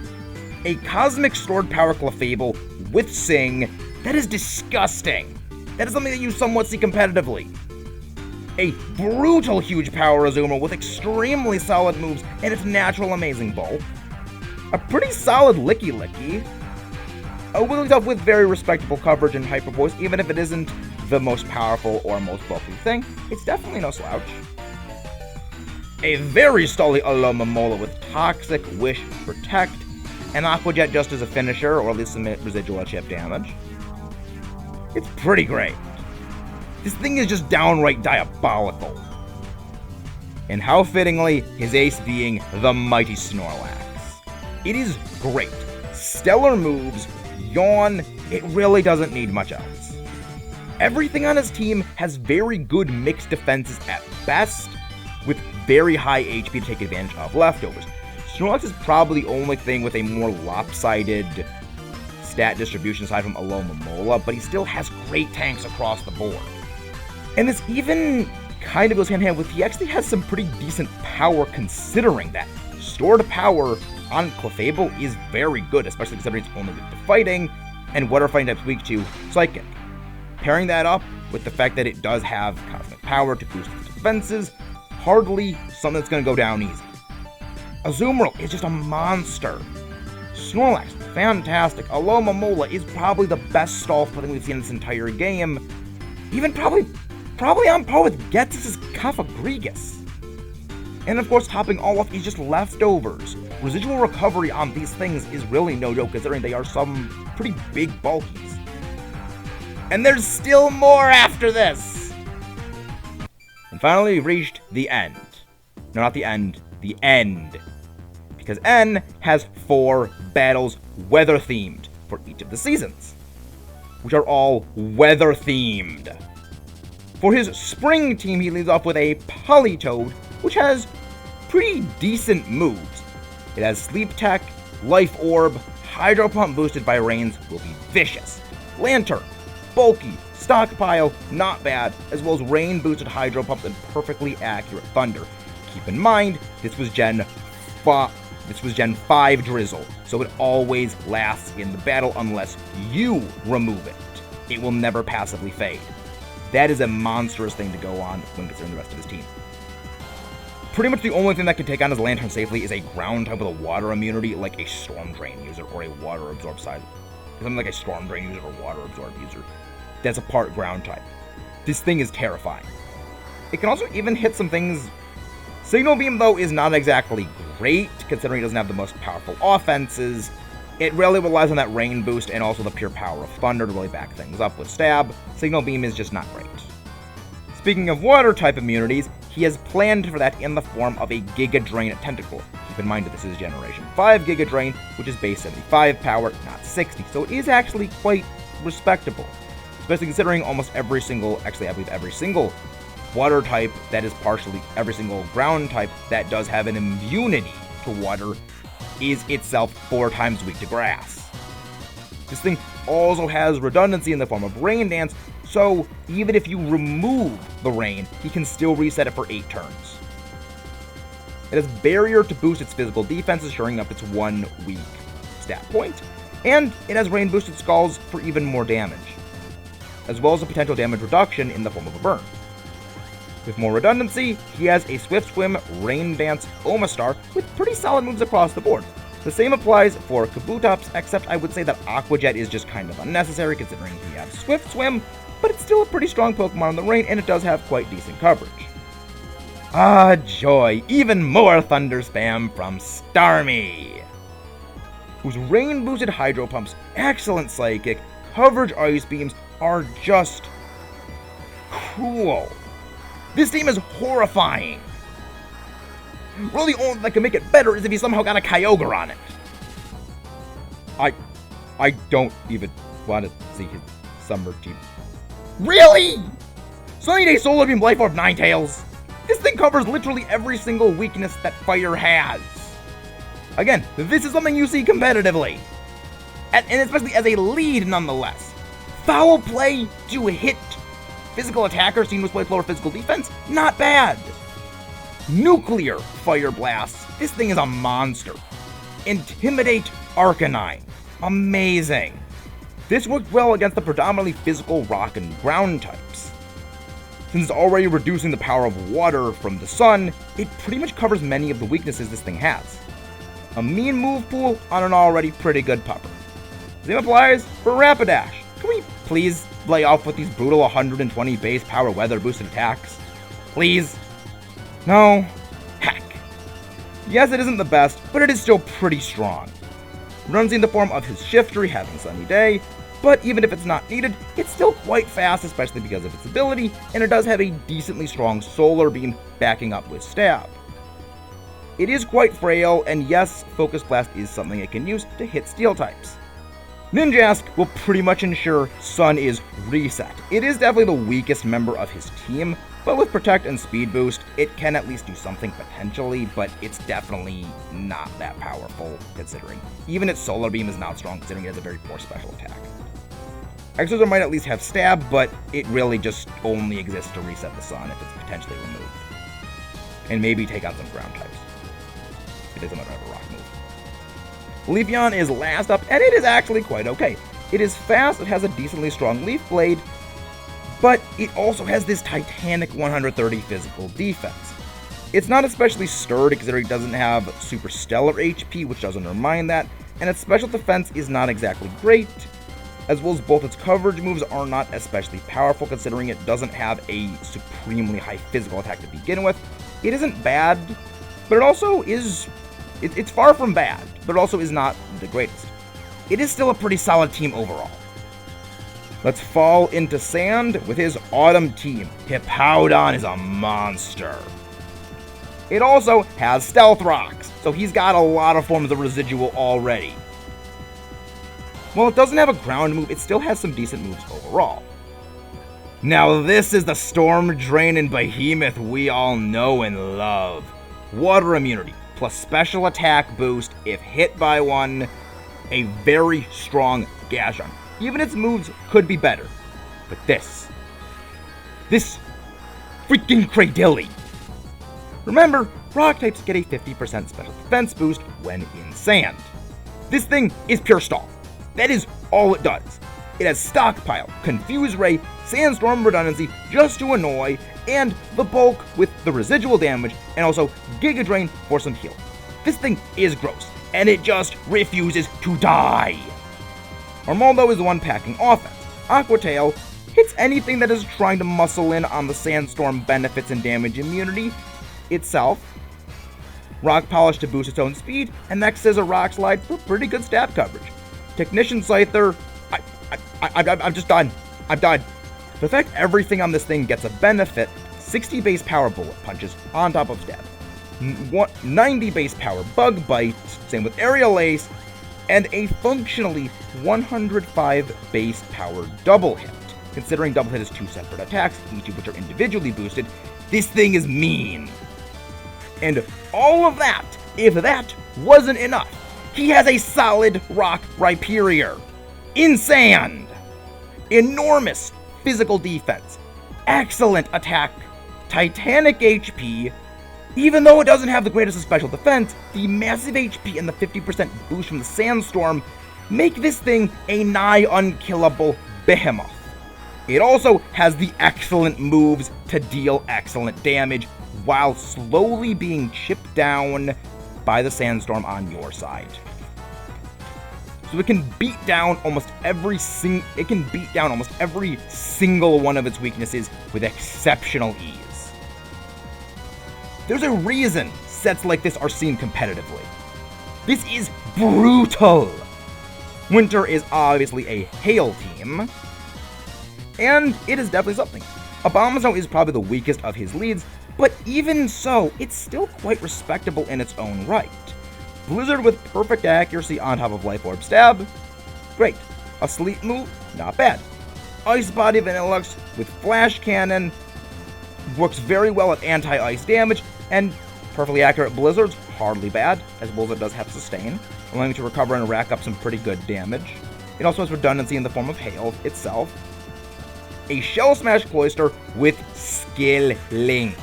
A Cosmic Stored Power Clefable with Sing, that is disgusting. That is something that you somewhat see competitively. A brutal huge power Azumarill with extremely solid moves and its natural amazing bulk. A pretty solid Licky Licky. A Wigglytuff with very respectable coverage and Hyper Voice, even if it isn't the most powerful or most bulky thing, it's definitely no slouch. A very stally Alomomola with Toxic, Wish, Protect, and Aqua Jet just as a finisher, or at least some residual chip damage. It's pretty great. This thing is just downright diabolical. And how fittingly, his ace being the mighty Snorlax. It is great. Stellar moves, yawn, it really doesn't need much else. Everything on his team has very good mixed defenses at best, with very high HP to take advantage of leftovers. Snorlax is probably the only thing with a more lopsided stat distribution aside from Alomomola, but he still has great tanks across the board. And this even kind of goes hand in hand with he actually has some pretty decent power considering that. Stored power on Clefable is very good, especially considering it's only weak to fighting, and what are fighting types weak to? Psychic. Pairing that up with the fact that it does have cosmic power to boost its defenses, hardly something that's going to go down easy. Azumarill is just a monster. Snorlax, fantastic. Alomomola is probably the best stall footing we've seen in this entire game. Even probably on par with Ghetsis' Cafagrigus. And of course, topping all off is just leftovers. Residual recovery on these things is really no joke, considering they are some pretty big bulkies. And there's still more after this! And finally, we've reached the end. No, not the end. The end. Because N has 4 battles weather-themed for each of the seasons, which are all weather-themed. For his spring team, he leads off with a Politoed, which has pretty decent moves. It has Sleep Tech, Life Orb, Hydro Pump boosted by Rains will be vicious. Lantern, bulky, Stockpile, not bad, as well as Rain boosted Hydro Pumps and perfectly accurate Thunder. Keep in mind, this was Gen 5 Drizzle, so it always lasts in the battle unless you remove it. It will never passively fade. That is a monstrous thing to go on when considering the rest of his team. Pretty much the only thing that can take on his Lantern safely is a ground type with a water immunity like a Storm Drain user or a Water Absorb side. Something like a Storm Drain user or Water Absorb user. That's a part ground type. This thing is terrifying. It can also even hit some things. Signal Beam, though, is not exactly great, considering it doesn't have the most powerful offenses. It really relies on that Rain boost and also the pure power of Thunder to really back things up with Stab. Signal Beam is just not great. Speaking of Water-type immunities, he has planned for that in the form of a Giga Drain Tentacle. Keep in mind that this is Generation 5 Giga Drain, which is base 75 power, not 60, so it is actually quite respectable. Especially considering almost every single, actually I believe every single water type that is partially every single ground type that does have an immunity to water is itself 4 times weak to grass. This thing also has redundancy in the form of Rain Dance, so even if you remove the rain, he can still reset it for 8 turns. It has Barrier to boost its physical defenses, shoring up its 1 weak stat point, and it has Rain boosted Skulls for even more damage, as well as a potential damage reduction in the form of a burn. With more redundancy, he has a Swift Swim, Rain Dance, Omastar with pretty solid moves across the board. The same applies for Kabutops, except I would say that Aqua Jet is just kind of unnecessary considering he has Swift Swim, but it's still a pretty strong Pokemon in the rain and it does have quite decent coverage. Ah, joy! Even more Thunder spam from Starmie, whose Rain boosted Hydro Pumps, excellent Psychic, coverage Ice Beams are just cool. This team is horrifying. Really, the only thing that can make it better is if he somehow got a Kyogre on it. I don't even want to see his summer team. Really? Sunny Day Solar Beam Life Orb Ninetales? This thing covers literally every single weakness that fire has. Again, this is something you see competitively. And especially as a lead nonetheless. Foul Play to hit physical attackers seen with play lower physical defense? Not bad. Nuclear Fire Blast. This thing is a monster. Intimidate Arcanine. Amazing. This worked well against the predominantly physical rock and ground types. Since it's already reducing the power of water from the sun, it pretty much covers many of the weaknesses this thing has. A mean move pool on an already pretty good pupper. Same applies for Rapidash. Can we please lay off with these brutal 120 base power weather boosted attacks? Please? No? Heck. Yes, it isn't the best, but it is still pretty strong. Runs in the form of his Shiftry having Sunny Day, but even if it's not needed, it's still quite fast, especially because of its ability, and it does have a decently strong Solar Beam backing up with Stab. It is quite frail, and yes, Focus Blast is something it can use to hit Steel types. Ninjask will pretty much ensure Sun is reset. It is definitely the weakest member of his team, but with Protect and Speed Boost, it can at least do something potentially, but it's definitely not that powerful, considering. Even its Solar Beam is not strong, considering it has a very poor special attack. Exozer might at least have Stab, but it really just only exists to reset the Sun if it's potentially removed. And maybe take out some ground types. It doesn't have a rock move. Leafeon is last up, and it is actually quite okay. It is fast, it has a decently strong Leaf Blade, but it also has this titanic 130 physical defense. It's not especially sturdy considering it doesn't have super stellar HP, which does undermine that, and its special defense is not exactly great, as well as both its coverage moves are not especially powerful considering it doesn't have a supremely high physical attack to begin with. It isn't bad, but it also is... It's far from bad, but it also is not the greatest. It is still a pretty solid team overall. Let's fall into sand with his Autumn team. Hippodon is a monster. It also has Stealth Rocks, so he's got a lot of forms of residual already. While it doesn't have a ground move, it still has some decent moves overall. Now this is the Storm Drain and Behemoth we all know and love. Water immunity, plus special attack boost if hit by one, a very strong Glaceon. Even its moves could be better. But this freaking Cradilly. Remember, rock types get a 50% special defense boost when in sand. This thing is pure stall. That is all it does. It has Stockpile, Confuse Ray, Sandstorm redundancy just to annoy, and the bulk with the residual damage, and also Giga Drain for some heal. This thing is gross, and it just refuses to die. Armaldo is the one packing offense. Aqua Tail hits anything that is trying to muscle in on the Sandstorm benefits and damage immunity itself. Rock Polish to boost its own speed, and next is a Rock Slide for pretty good stab coverage. Technician Scyther, I'm just done. I'm done. The fact everything on this thing gets a benefit, 60 base power bullet punches on top of stab, 90 base power bug bite, same with aerial ace, and a functionally 105 base power double hit. Considering double hit is two separate attacks, each of which are individually boosted, this thing is mean. And all of that, if that wasn't enough, he has a solid rock Rhyperior in sand. Enormous physical defense, excellent attack, titanic HP. Even though it doesn't have the greatest of special defense, the massive HP and the 50% boost from the Sandstorm make this thing a nigh unkillable behemoth. It also has the excellent moves to deal excellent damage while slowly being chipped down by the Sandstorm on your side. So it can beat down almost every single one of its weaknesses with exceptional ease. There's a reason sets like this are seen competitively. This is brutal. Winter is obviously a hail team, and it is definitely something. Abomasnow is probably the weakest of his leads, but even so, it's still quite respectable in its own right. Blizzard with perfect accuracy on top of Life Orb Stab, great. A Sleep move, not bad. Ice Body Vanillish with Flash Cannon works very well at anti-ice damage, and perfectly accurate Blizzards, hardly bad, as Blizzard does have Sustain, allowing you to recover and rack up some pretty good damage. It also has redundancy in the form of Hail itself. A Shell Smash Cloyster with Skill Link.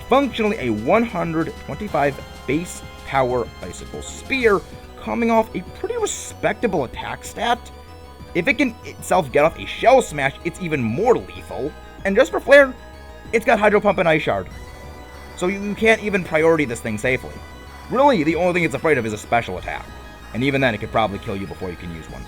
Functionally a 125 base power Icicle Spear, coming off a pretty respectable attack stat. If it can itself get off a Shell Smash, it's even more lethal. And just for flair, it's got Hydro Pump and Ice Shard. So you can't even priority this thing safely. Really, the only thing it's afraid of is a special attack. And even then, it could probably kill you before you can use one.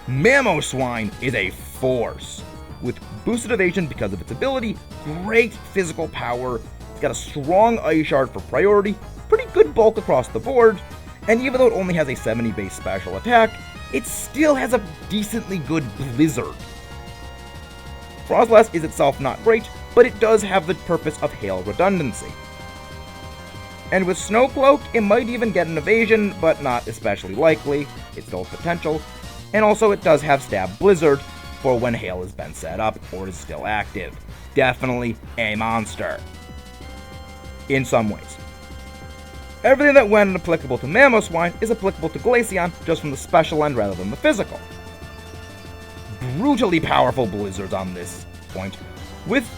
Mamoswine is a force. With boosted evasion because of its ability, great physical power, it's got a strong Ice Shard for priority, pretty good bulk across the board, and even though it only has a 70 base special attack, it still has a decently good Blizzard. Frostblast is itself not great, but it does have the purpose of hail redundancy. And with Snowcloak, it might even get an evasion, but not especially likely. It still has potential. And also it does have Stab Blizzard for when hail has been set up or is still active. Definitely a monster. In some ways. Everything that went applicable to Mamoswine is applicable to Glaceon, just from the special end rather than the physical. Brutally powerful Blizzards on this point. With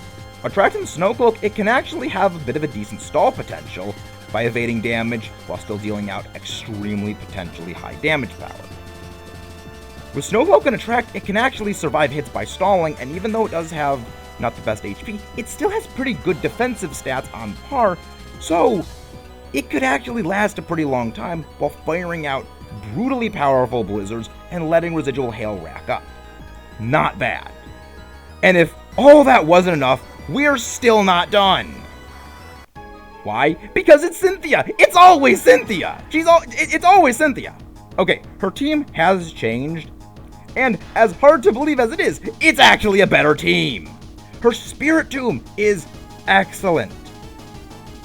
Attracting Snowcloak, it can actually have a bit of a decent stall potential by evading damage while still dealing out extremely potentially high damage power. With Snowcloak and Attract, it can actually survive hits by stalling, and even though it does have not the best HP, it still has pretty good defensive stats on par, So, it could actually last a pretty long time while firing out brutally powerful blizzards and letting residual hail rack up. Not bad. And if all that wasn't enough, we're still not done. Why? Because it's Cynthia! It's always Cynthia! It's always Cynthia! Okay, her team has changed, and as hard to believe as it is, it's actually a better team! Her Spirit Tomb is excellent.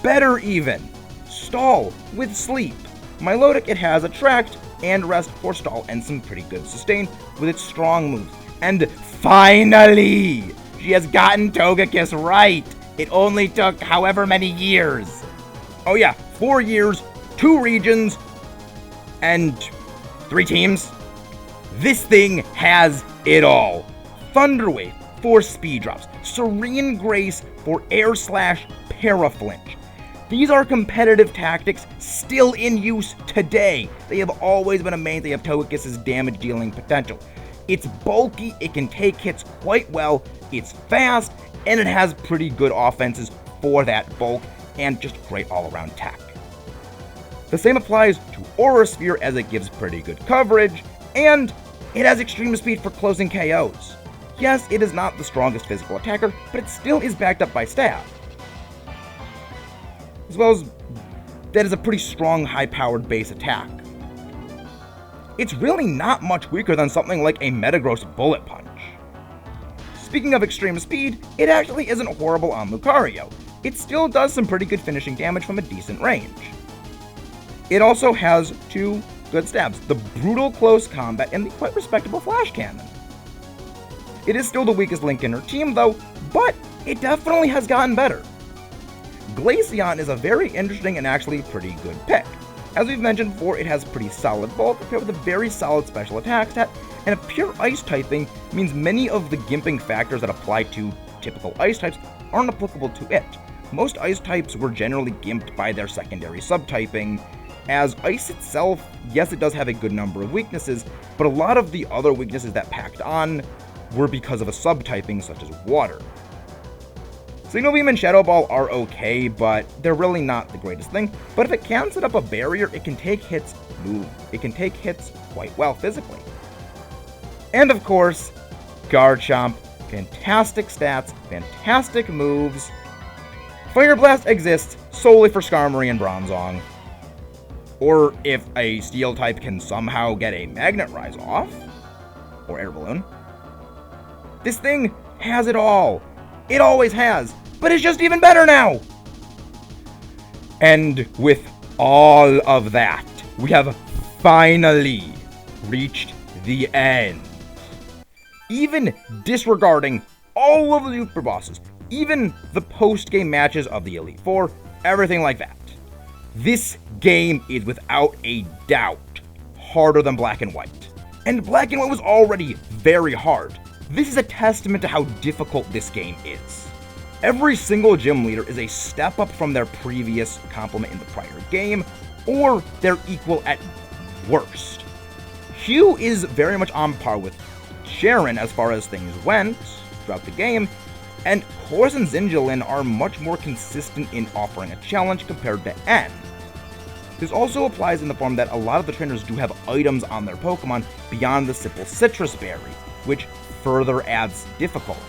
Better even. Stall with Sleep. Milotic, it has Attract and Rest for Stall and some pretty good sustain with its strong moves. And finally, she has gotten Togekiss right. It only took however many years. Oh yeah, 4 years, 2 regions, and 3 teams. This thing has it all. Thunder Wave for speed drops. Serene Grace for air slash paraflinch. These are competitive tactics still in use today. They have always been amazing. They have Togekiss's damage dealing potential. It's bulky, it can take hits quite well, it's fast, and it has pretty good offenses for that bulk, and just great all-around tech. The same applies to Aura Sphere, as it gives pretty good coverage, and it has extreme speed for closing KOs. Yes, it is not the strongest physical attacker, but it still is backed up by stab. As well as that is a pretty strong high-powered base attack. It's really not much weaker than something like a Metagross Bullet Punch. Speaking of extreme speed, it actually isn't horrible on Lucario. It still does some pretty good finishing damage from a decent range. It also has 2 good stabs, the brutal close combat and the quite respectable flash cannon. It is still the weakest link in her team though, but it definitely has gotten better. Glaceon is a very interesting and actually pretty good pick. As we've mentioned before, it has pretty solid bulk paired with a very solid special attack stat, and a pure ice typing means many of the gimping factors that apply to typical ice types aren't applicable to it. Most ice types were generally gimped by their secondary subtyping, as ice itself, yes, it does have a good number of weaknesses, but a lot of the other weaknesses that packed on were because of a subtyping such as water. Signal Beam and Shadow Ball are okay, but they're really not the greatest thing. But if it can set up a barrier, it can take hits quite well physically. And of course, Garchomp, fantastic stats, fantastic moves. Fire Blast exists solely for Skarmory and Bronzong. Or if a Steel type can somehow get a Magnet Rise off, or Air Balloon. This thing has it all. It always has, but it's just even better now! And with all of that, we have finally reached the end. Even disregarding all of the super bosses, even the post-game matches of the Elite Four, everything like that. This game is without a doubt harder than Black and White. And Black and White was already very hard. This is a testament to how difficult this game is. Every single gym leader is a step up from their previous complement in the prior game, or they're equal at worst. Hugh is very much on par with Sharon as far as things went throughout the game, and Horse and Zinjalin are much more consistent in offering a challenge compared to N. This also applies in the form that a lot of the trainers do have items on their Pokemon beyond the simple Citrus Berry, which further adds difficulty.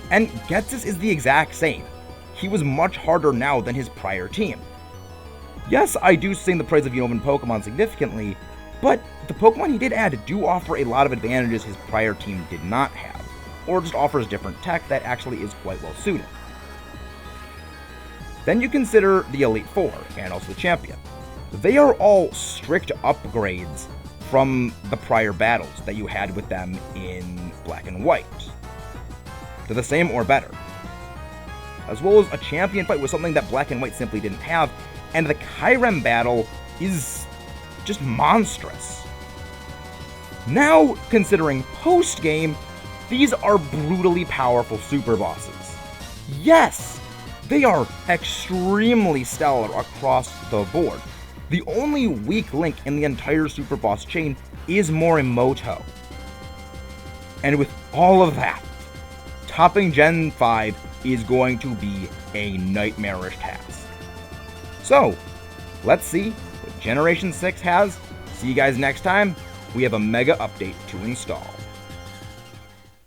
And Ghetsis is the exact same. He was much harder now than his prior team. Yes, I do sing the praise of Unovan Pokemon significantly, but the Pokemon he did add do offer a lot of advantages his prior team did not have, or just offers different tech that actually is quite well suited. Then you consider the Elite Four, and also the Champion. They are all strict upgrades from the prior battles that you had with them in Black and White. They're the same or better. As well as a champion fight was something that Black and White simply didn't have, and the Kyurem battle is just monstrous. Now, considering post-game, these are brutally powerful super bosses. Yes, they are extremely stellar across the board. The only weak link in the entire super boss chain is Morimoto. And with all of that, topping Gen 5 is going to be a nightmarish task. So, let's see what Generation 6 has. See you guys next time. We have a mega update to install.